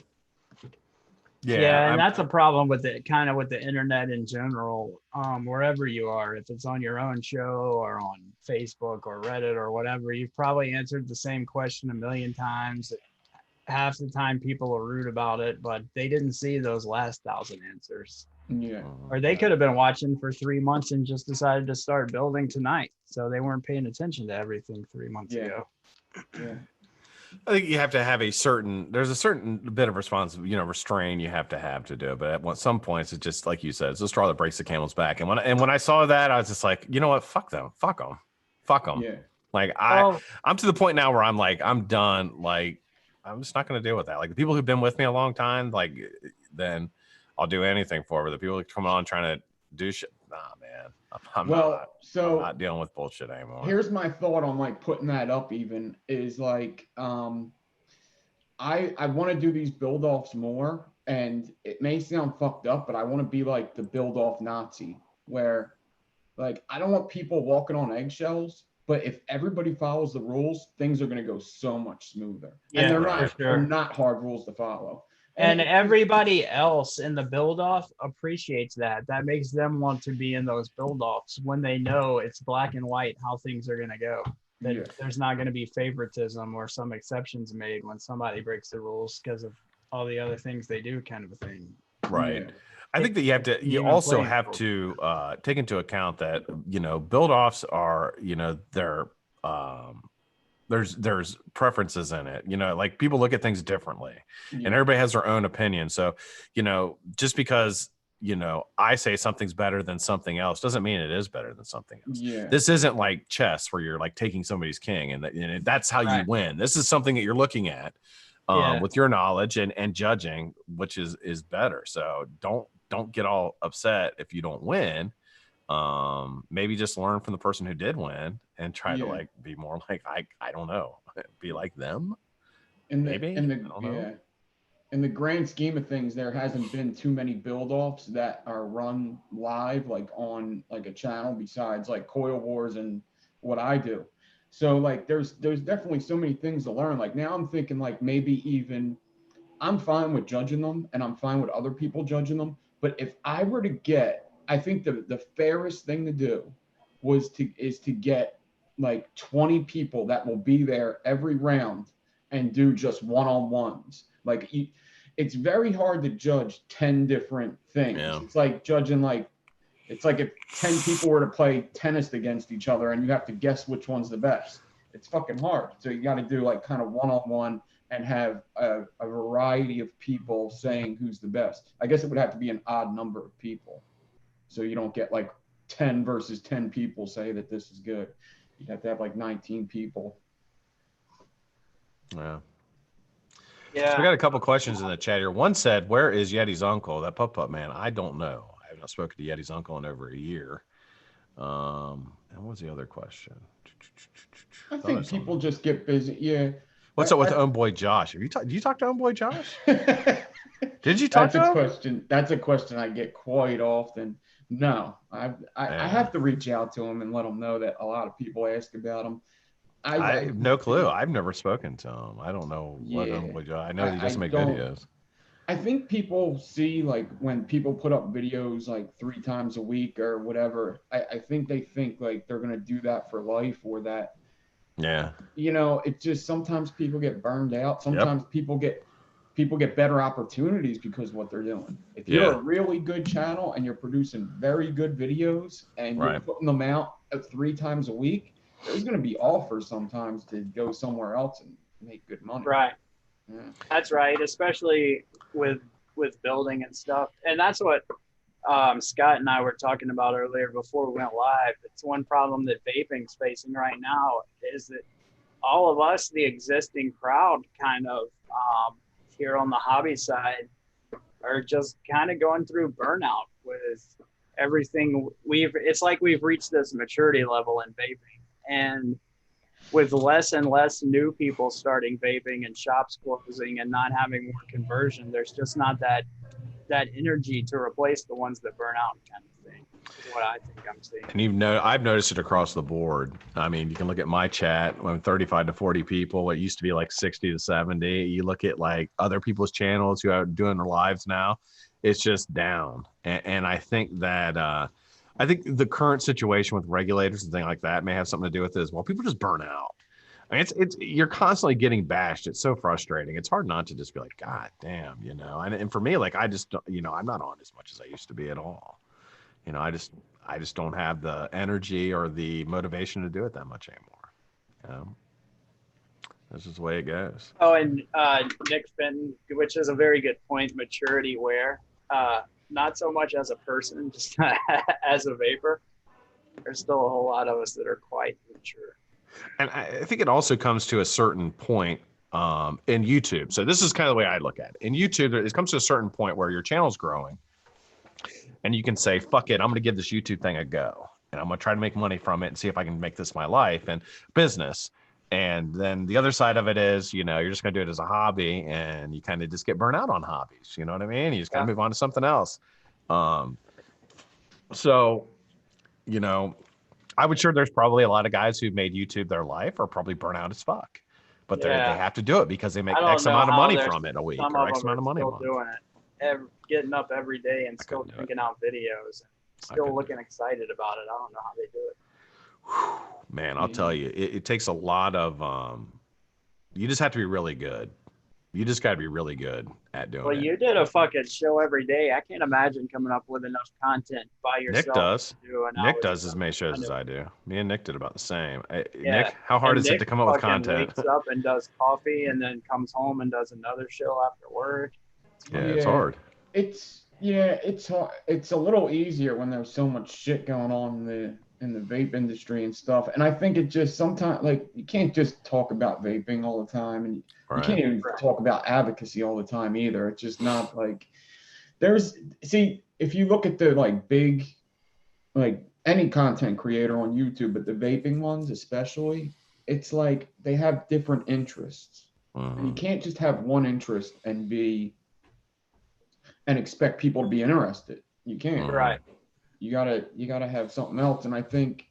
Yeah, and that's a problem with it, kind of with the internet in general. Wherever you are, if it's on your own show or on Facebook or Reddit or whatever, you've probably answered the same question a million times. Half the time people are rude about it, but they didn't see those last 1,000 answers. Yeah. Or they could have been watching for 3 months and just decided to start building tonight. So they weren't paying attention to everything 3 months ago. Yeah. I think you have to have there's a certain bit of restraint you have to do it. But at some points, it's just like you said, it's a straw that breaks the camel's back. And when I saw that, I was just like, you know what? Fuck them. Yeah. Like I'm to the point now where I'm like, I'm done. Like, I'm just not going to deal with that. Like the people who've been with me a long time, like then I'll do anything for. But the people who come on trying to do shit, nah, man. I'm not dealing with bullshit anymore. Here's my thought on like putting that up. Even is like, I want to do these build offs more, and it may sound fucked up, but I want to be like the build off Nazi, where like I don't want people walking on eggshells. But if everybody follows the rules, things are going to go so much smoother. Yeah, and they're not hard rules to follow. And everybody else in the build-off appreciates that. That makes them want to be in those build-offs when they know it's black and white how things are going to go. That there's not going to be favoritism or some exceptions made when somebody breaks the rules because of all the other things they do, kind of a thing. Right. Yeah. I think that you also have to take into account that, build offs are, there's preferences in it, like people look at things differently and everybody has their own opinion. So, just because, I say something's better than something else doesn't mean it is better than something else. Yeah. This isn't like chess where you're like taking somebody's king and that's how you win. This is something that you're looking at with your knowledge and judging, which is better. So don't get all upset if you don't win. Maybe just learn from the person who did win and try to like be more like I don't know, be like them. In the grand scheme of things, there hasn't been too many build offs that are run live like on like a channel besides like Coil Wars and what I do. So like there's definitely so many things to learn. Like now I'm thinking like maybe even I'm fine with judging them and I'm fine with other people judging them. But if I were to get, I think the fairest thing to do is to get like 20 people that will be there every round and do just one-on-ones. Like it's very hard to judge 10 different things. Yeah. It's like judging it's like if 10 people were to play tennis against each other and you have to guess which one's the best. It's fucking hard. So you got to do like kind of one-on-one and have a variety of people saying who's the best. I guess it would have to be an odd number of people. So you don't get like 10 versus 10 people say that this is good. You'd have to have like 19 people. Yeah. So we got a couple questions in the chat here. One said, where is Yeti's uncle? That pup man. I don't know. I have not spoken to Yeti's uncle in over a year. And what was the other question? I think people just get busy. Yeah. What's up with homeboy Josh? Did you talk to homeboy Josh? Did you talk to him? That's a question I get quite often. No, I have to reach out to him and let him know that a lot of people ask about him. I have no clue. I've never spoken to him. I don't know what homeboy Josh. I know he doesn't make videos. I think people see like when people put up videos like 3 times a week or whatever, I think they think like they're gonna do that for life or that. Yeah. It just sometimes people get burned out. Sometimes people get better opportunities because of what they're doing. If you're a really good channel and you're producing very good videos and you're putting them out 3 times a week, there's going to be offers sometimes to go somewhere else and make good money. Right. Yeah. That's right. Especially with building and stuff. And that's what Scott and I were talking about earlier before we went live. It's one problem that vaping's facing right now is that all of us, the existing crowd, kind of here on the hobby side, are just kind of going through burnout with everything. It's like we've reached this maturity level in vaping, and with less and less new people starting vaping and shops closing and not having more conversion, there's just not that that energy to replace the ones that burn out, kind of thing. Is what I think I'm seeing. And even know I've noticed it across the board. I mean, you can look at my chat when 35 to 40 people. It used to be like 60 to 70. You look at like other people's channels who are doing their lives now, it's just down. And I think that I think the current situation with regulators and things like that may have something to do with it as well. People just burn out. I mean, it's you're constantly getting bashed. It's so frustrating. It's hard not to just be like, God damn, you know. And for me, like I just don't, you know, I'm not on as much as I used to be at all. You know, I just don't have the energy or the motivation to do it that much anymore. You know, this is the way it goes. Oh, and Nick Fenton, which is a very good point, maturity where not so much as a person, just as a vapor. There's still a whole lot of us that are quite mature. And I think it also comes to a certain point in YouTube. So this is kind of the way I look at it. In YouTube, it comes to a certain point where your channel's growing. And you can say, fuck it, I'm going to give this YouTube thing a go. And I'm going to try to make money from it and see if I can make this my life and business. And then the other side of it is, you know, you're just going to do it as a hobby and you kind of just get burnt out on hobbies. You know what I mean? You just got to move on to something else. So, you know, I would sure there's probably a lot of guys who've made YouTube their life are probably burnt out as fuck. But they have to do it because they make X amount of money from it a week or X amount of money a month. Doing it. Getting up every day and still thinking out videos and still looking excited about it. I don't know how they do it. Man, I'll tell you, it takes a lot of you just have to be really good. You just got to be really good at doing it. Well, you did a fucking show every day. I can't imagine coming up with enough content by yourself. Nick does. Nick does as many shows as I do. Me and Nick did about the same. Nick, how hard is it to come up with content? Wakes up and does coffee and then comes home and does another show after work. Yeah, it's hard. It's hard. It's a little easier when there's so much shit going on in the vape industry and stuff. And I think it just sometimes, like, you can't just talk about vaping all the time, and you can't even talk about advocacy all the time either. It's just not like if you look at the like big, like any content creator on YouTube, but the vaping ones especially, it's like they have different interests. And you can't just have one interest and expect people to be interested. You can't. Right. You gotta have something else. And I think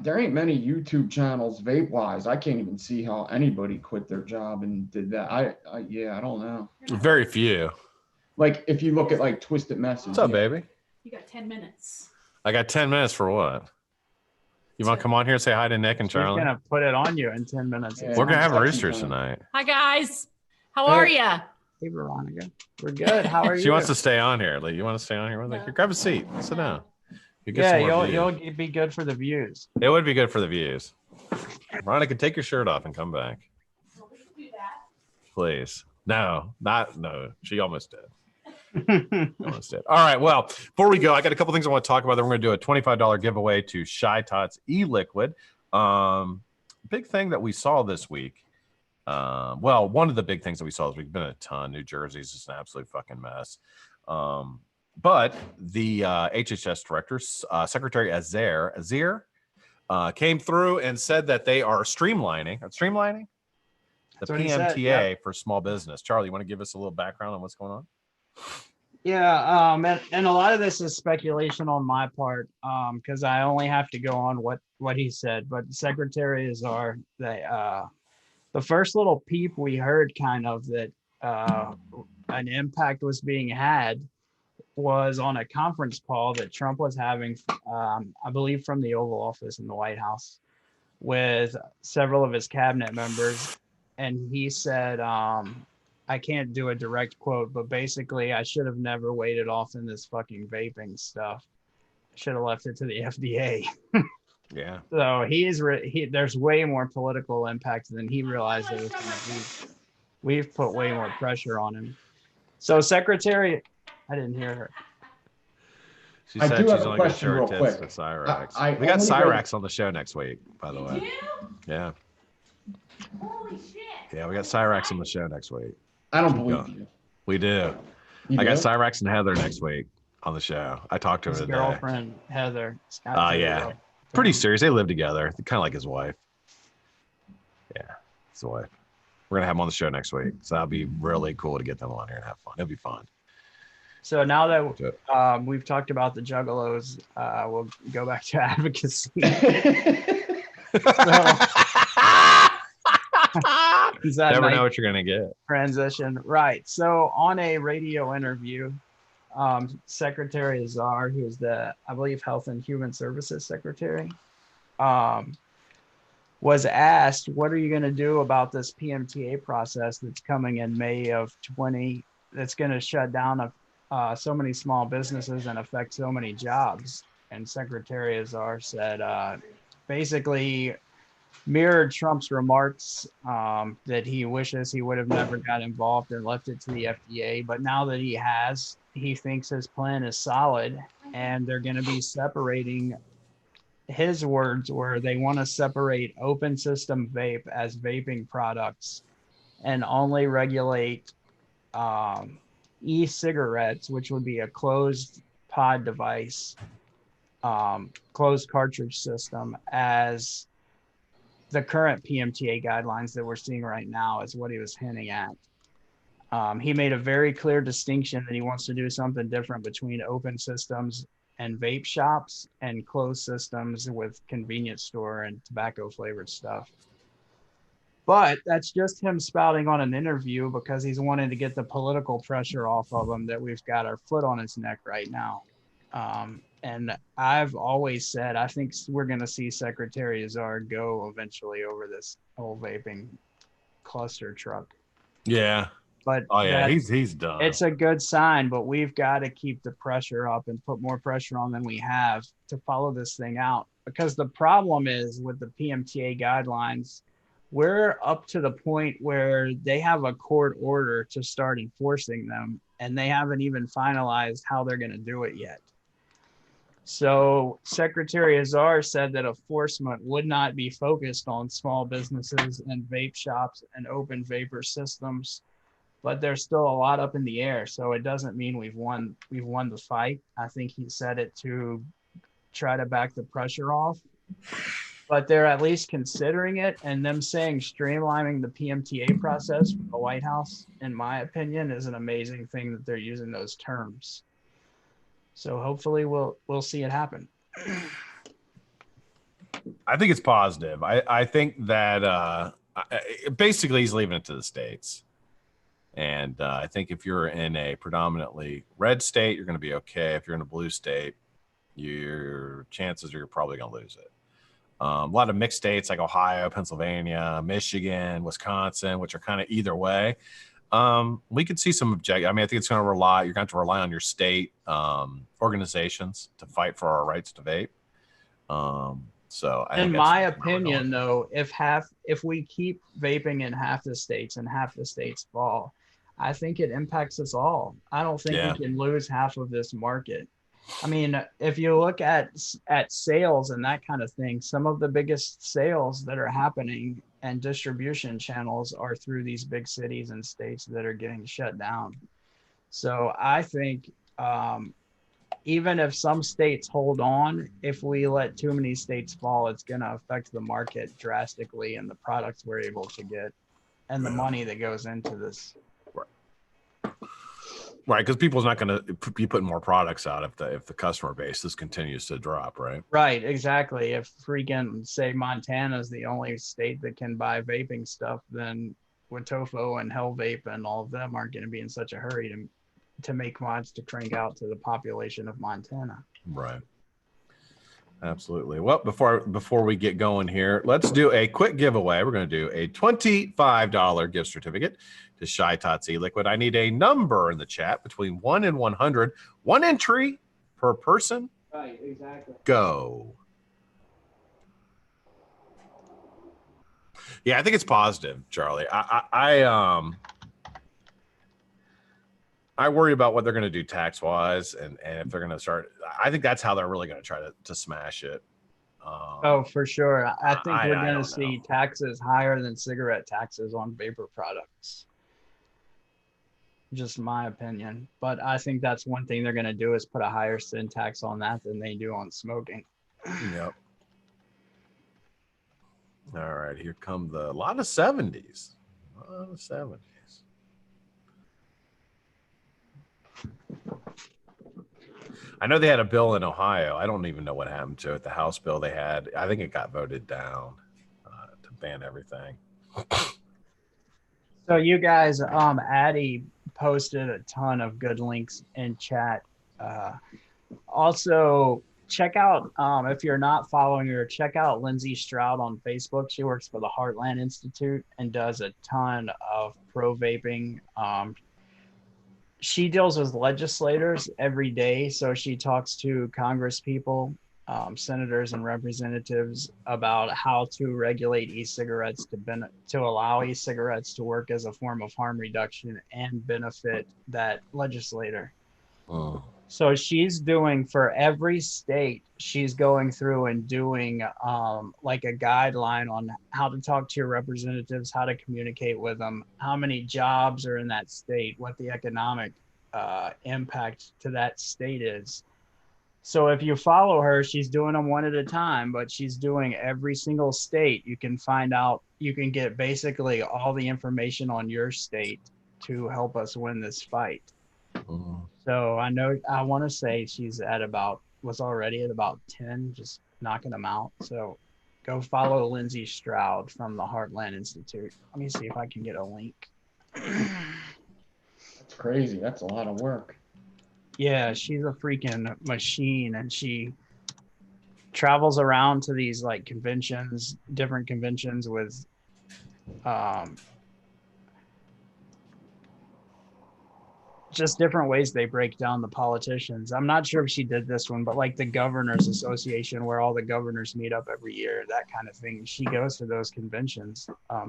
there ain't many YouTube channels vape wise. I can't even see how anybody quit their job and did that. I don't know. Very few. Like if you look at like Twisted Message. What's up, baby? You got 10 minutes. I got 10 minutes for what? You want to come on here and say hi to Nick and Charlie? She's gonna put it on you in 10 minutes. Yeah, We're gonna have roosters tonight. Hi guys. How are ya? Hey Veronica, we're good. How are you? She wants to stay on here. Like, you want to stay on here with her? No. Grab a seat. Sit down. You get Yeah, some more you'll views. be good for the views. It would be good for the views. Veronica, take your shirt off and come back, Well, we can do that. please. No. She almost did. Almost did. All right. Well, before we go, I got a couple things I want to talk about. Then we're going to do a $25 giveaway to Shy Tots e-liquid. Big thing that we saw this week. Well, one of the big things that we saw this week, been a ton. New Jersey's just an absolute fucking mess. But the HHS director, Secretary Azir, came through and said that they are streamlining the PMTA for small business. Charlie, you want to give us a little background on what's going on? Yeah, and a lot of this is speculation on my part, because I only have to go on what he said. But the secretaries are the first little peep we heard, kind of that an impact was being had, was on a conference call that Trump was having, I believe, from the Oval Office in the White House, with several of his cabinet members, and he said, I can't do a direct quote, but basically, I should have never waded off in this fucking vaping stuff. Should have left it to the FDA. Yeah. So there's way more political impact than he realized it was going to be. We've put way more pressure on him. So Secretary, I didn't hear her. She I said do she's have a only going to question show her real tits quick. with Cyrax. I We got only Cyrax on the show next week, by the You way. do? Yeah. Holy shit. Yeah, we got Cyrax on the show next week. I don't believe you. We do. You I got do? Cyrax and Heather next week on the show. I talked to her His today. girlfriend, Heather. Yeah. Pretty serious. They live together. They're kind of like his wife. Yeah, his wife. We're going to have him on the show next week. So that'll be really cool to get them on here and have fun. It'll be fun. So now that we've talked about the juggalos, we'll go back to advocacy. Never know what you're gonna get. Transition, right? So on a radio interview, Secretary Azar, who's the, I believe, Health and Human Services Secretary, was asked, what are you going to do about this PMTA process that's coming in May of 20, that's going to shut down so many small businesses and affect so many jobs? And Secretary Azar said, basically mirrored Trump's remarks, that he wishes he would have never got involved and left it to the FDA. But now that he has, he thinks his plan is solid, and they're going to be separating. His words were they want to separate open system vape as vaping products and only regulate e-cigarettes, which would be a closed pod device, closed cartridge system, as the current PMTA guidelines that we're seeing right now, is what he was hinting at. He made a very clear distinction that he wants to do something different between open systems and vape shops and closed systems with convenience store and tobacco flavored stuff. But that's just him spouting on an interview because he's wanting to get the political pressure off of him that we've got our foot on his neck right now. And I've always said, I think we're going to see Secretary Azar go eventually over this whole vaping cluster truck. Yeah. But oh yeah, he's done. It's a good sign, but we've got to keep the pressure up and put more pressure on than we have to follow this thing out. Because the problem is with the PMTA guidelines, we're up to the point where they have a court order to start enforcing them, and they haven't even finalized how they're going to do it yet. So Secretary Azar said that enforcement would not be focused on small businesses and vape shops and open vapor systems, but there's still a lot up in the air. So it doesn't mean we've won the fight. I think he said it to try to back the pressure off, but they're at least considering it, and them saying streamlining the PMTA process from the White House, in my opinion, is an amazing thing that they're using those terms. So hopefully we'll see it happen. I think it's positive. I think that basically he's leaving it to the states. And I think if you're in a predominantly red state, you're going to be okay. If you're in a blue state, your chances are you're probably going to lose it. A lot of mixed states like Ohio, Pennsylvania, Michigan, Wisconsin, which are kind of either way. We could see some object. I mean, I think it's going to rely. You're going to have to rely on your state organizations to fight for our rights to vape. So, in my opinion, though, if we keep vaping in half the states and half the states fall, I think it impacts us all. I don't think we can lose half of this market. I mean, if you look at sales and that kind of thing, some of the biggest sales that are happening and distribution channels are through these big cities and states that are getting shut down. So I think even if some states hold on, if we let too many states fall, it's going to affect the market drastically and the products we're able to get and the money that goes into this. Right, because people's not going to be putting more products out if the customer base just continues to drop, right? Right, exactly. If freaking, say, Montana is the only state that can buy vaping stuff, then Watofo and Hell Vape and all of them aren't going to be in such a hurry to make mods to crank out to the population of Montana. Right. Absolutely. Well, before we get going here, let's do a quick giveaway. We're going to do a $25 gift certificate to Shy Tots E-Liquid. I need a number in the chat between 1 and 100. One entry per person. Right, exactly. Go. Yeah, I think it's positive, Charlie. I worry about what they're going to do tax-wise, and if they're going to start. I think that's how they're really going to try to smash it. Oh, for sure. I think we're going to see taxes higher than cigarette taxes on vapor products. Just my opinion. But I think that's one thing they're going to do is put a higher sin tax on that than they do on smoking. Yep. All right, here come a lot of 70s. A lot of 70s. I know they had a bill in Ohio. I don't even know what happened to it. The House bill they had, I think it got voted down to ban everything. So you guys, Addie posted a ton of good links in chat. Also, check out, if you're not following her, check out Lindsay Stroud on Facebook. She works for the Heartland Institute and does a ton of pro vaping. She deals with legislators every day. So she talks to Congress people, senators and representatives about how to regulate e-cigarettes to allow e-cigarettes to work as a form of harm reduction and benefit that legislator. So she's doing for every state, she's going through and doing like a guideline on how to talk to your representatives, how to communicate with them, how many jobs are in that state, what the economic impact to that state is. So if you follow her, she's doing them one at a time, but she's doing every single state. You can find out, you can get basically all the information on your state to help us win this fight. So I know, I want to say she's was already at about 10, just knocking them out. So go follow Lindsay Stroud from the Heartland Institute. Let me see if I can get a link. That's crazy. That's a lot of work. Yeah, she's a freaking machine, and she travels around to these like conventions, different conventions with just different ways they break down the politicians. I'm not sure if she did this one, but like the Governors Association, where all the governors meet up every year, that kind of thing. She goes to those conventions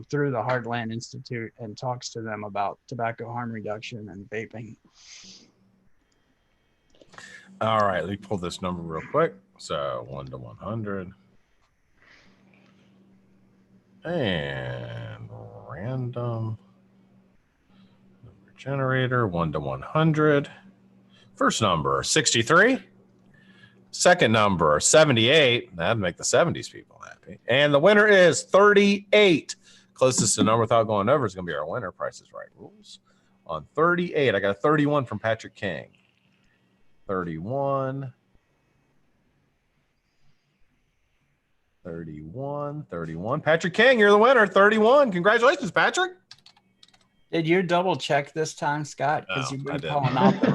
through the Heartland Institute and talks to them about tobacco harm reduction and vaping. All right, let me pull this number real quick. So 1 to 100. And random number generator, 1 to 100. First number, 63. Second number, 78. That'd make the 70s people happy. And the winner is 38. Closest to number without going over is going to be our winner. Price is Right rules. On 38, I got a 31 from Patrick King. 31. 31. Patrick King, you're the winner. 31. Congratulations, Patrick. Did you double check this time, Scott? Because No, you've I been didn't. calling out the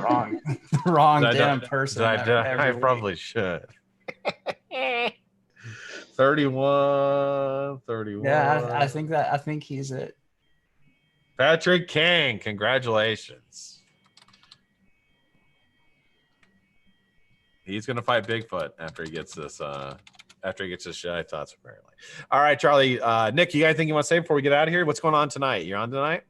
wrong damn person. I probably should. 31. Yeah, I think he's it. Patrick King, congratulations. He's gonna fight Bigfoot after he gets this. After he gets his shy thoughts, apparently. All right, Charlie. Nick, you got anything you want to say before we get out of here? What's going on tonight? You're on tonight?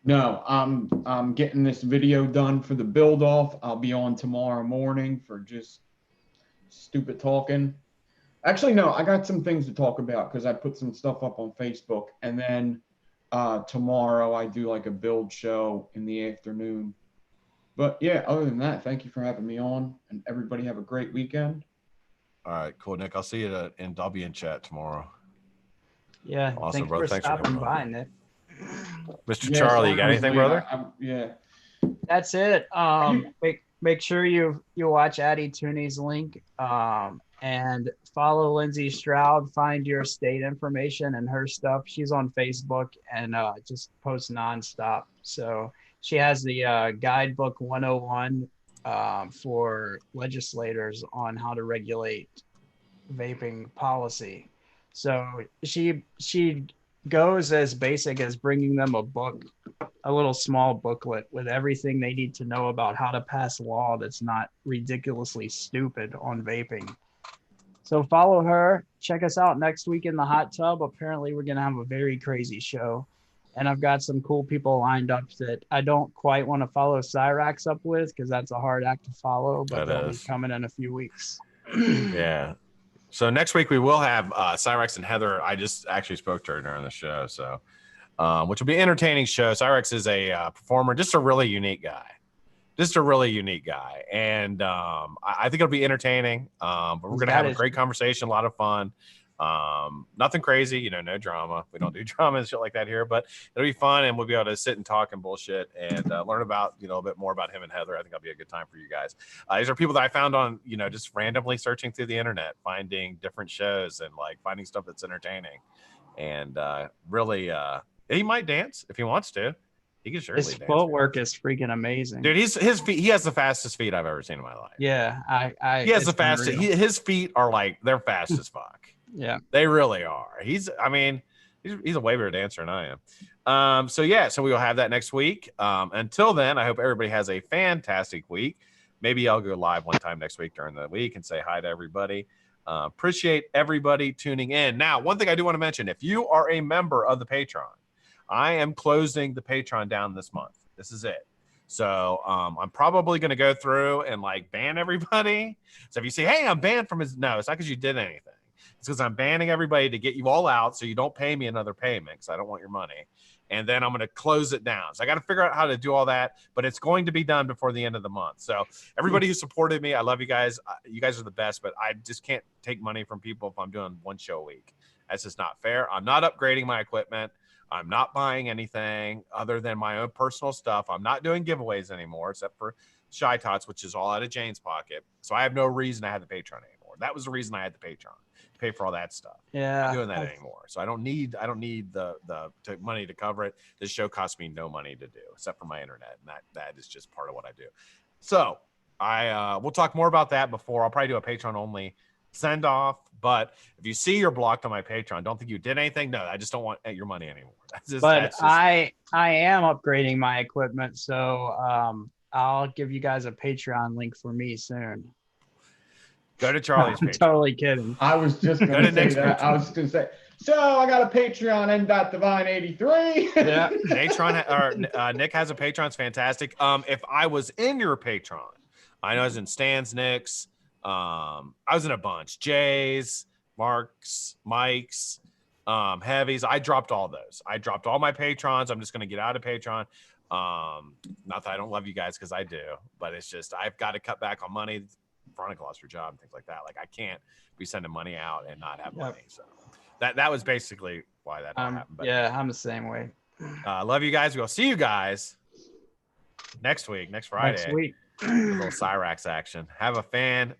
No, I'm getting this video done for the build off. I'll be on tomorrow morning for just stupid talking. Actually, no, I got some things to talk about because I put some stuff up on Facebook, and then tomorrow I do like a build show in the afternoon. But yeah, other than that, thank you for having me on, and everybody have a great weekend. All right, cool, Nick. I'll see you I'll be in chat tomorrow. Yeah, awesome, thanks bro. for stopping by, Nick. Mr. Charlie, you got anything, brother? Yeah. That's it. Make sure you watch Addie Tooney's link and follow Lindsay Stroud. Find your state information and her stuff. She's on Facebook and just posts nonstop. So she has the guidebook 101 for legislators on how to regulate vaping policy. So she goes as basic as bringing them a book, a little small booklet with everything they need to know about how to pass law that's not ridiculously stupid on vaping. So follow her. Check us out next week in the hot tub. Apparently we're going to have a very crazy show. And I've got some cool people lined up that I don't quite want to follow Cyrax up with because that's a hard act to follow, but they'll be coming in a few weeks. Yeah. So next week we will have Cyrax and Heather. I just actually spoke to her during the show, so which will be an entertaining show. Cyrax is a performer, just a really unique guy. And I think it'll be entertaining. But we're going to have a great conversation, a lot of fun. Nothing crazy, you know, no drama. We don't do drama and shit like that here, but it'll be fun, and we'll be able to sit and talk and bullshit and learn about, you know, a bit more about him and Heather. I think that'll be a good time for you guys. These are people that I found on, you know, just randomly searching through the internet, finding different shows and like finding stuff that's entertaining. And really, he might dance if he wants to. He can surely His dance. footwork is freaking amazing. Dude, his feet. He has the fastest feet I've ever seen in my life. Yeah, He has the it's fastest. unreal. His feet are like they're fast as fuck. Yeah, They really are. He's a way better dancer than I am. So we will have that next week. Until then, I hope everybody has a fantastic week. Maybe I'll go live one time next week during the week and say hi to everybody. Appreciate everybody tuning in. Now, one thing I do want to mention, if you are a member of the Patreon, I am closing the Patreon down this month. This is it. So I'm probably going to go through and like ban everybody. So if you say, hey, I'm banned from his, no, it's not because you did anything. It's because I'm banning everybody to get you all out so you don't pay me another payment because I don't want your money. And then I'm going to close it down. So I got to figure out how to do all that, but it's going to be done before the end of the month. So everybody who supported me, I love you guys. You guys are the best, but I just can't take money from people if I'm doing one show a week. That's just not fair. I'm not upgrading my equipment. I'm not buying anything other than my own personal stuff. I'm not doing giveaways anymore, except for Shy Tots, which is all out of Jane's pocket. So I have no reason to have the Patreon anymore. That was the reason I had the Patreon, to pay for all that stuff. yeah. I'm not doing that anymore. So I don't need the money to cover it. This show costs me no money to do, except for my internet, and that is just part of what I do. So we'll talk more about that before. I'll probably do a Patreon only send off. But if you see you're blocked on my Patreon, don't think you did anything. No, I just don't want your money anymore. I am upgrading my equipment, so I'll give you guys a Patreon link for me soon. Go to Charlie's I'm Patreon. totally kidding. I was just going to say that. Patreon. I was going to say, so I got a Patreon, N.Divine83. Yeah. Nick has a Patreon. It's fantastic. If I was in your Patreon, I know I was in Stan's, Nick's. I was in a bunch. Jay's, Mark's, Mike's, Heavy's. I dropped all those. I dropped all my Patrons. I'm just going to get out of Patreon. Not that I don't love you guys, because I do, but it's just I've got to cut back on money. Veronica lost her job and things like that. Like I can't be sending money out and not have money. So that was basically why that happened. But, yeah, I'm the same way. Love you guys. We'll see you guys next week, next Friday. Next week. A little Cyrax action. Have a fantastic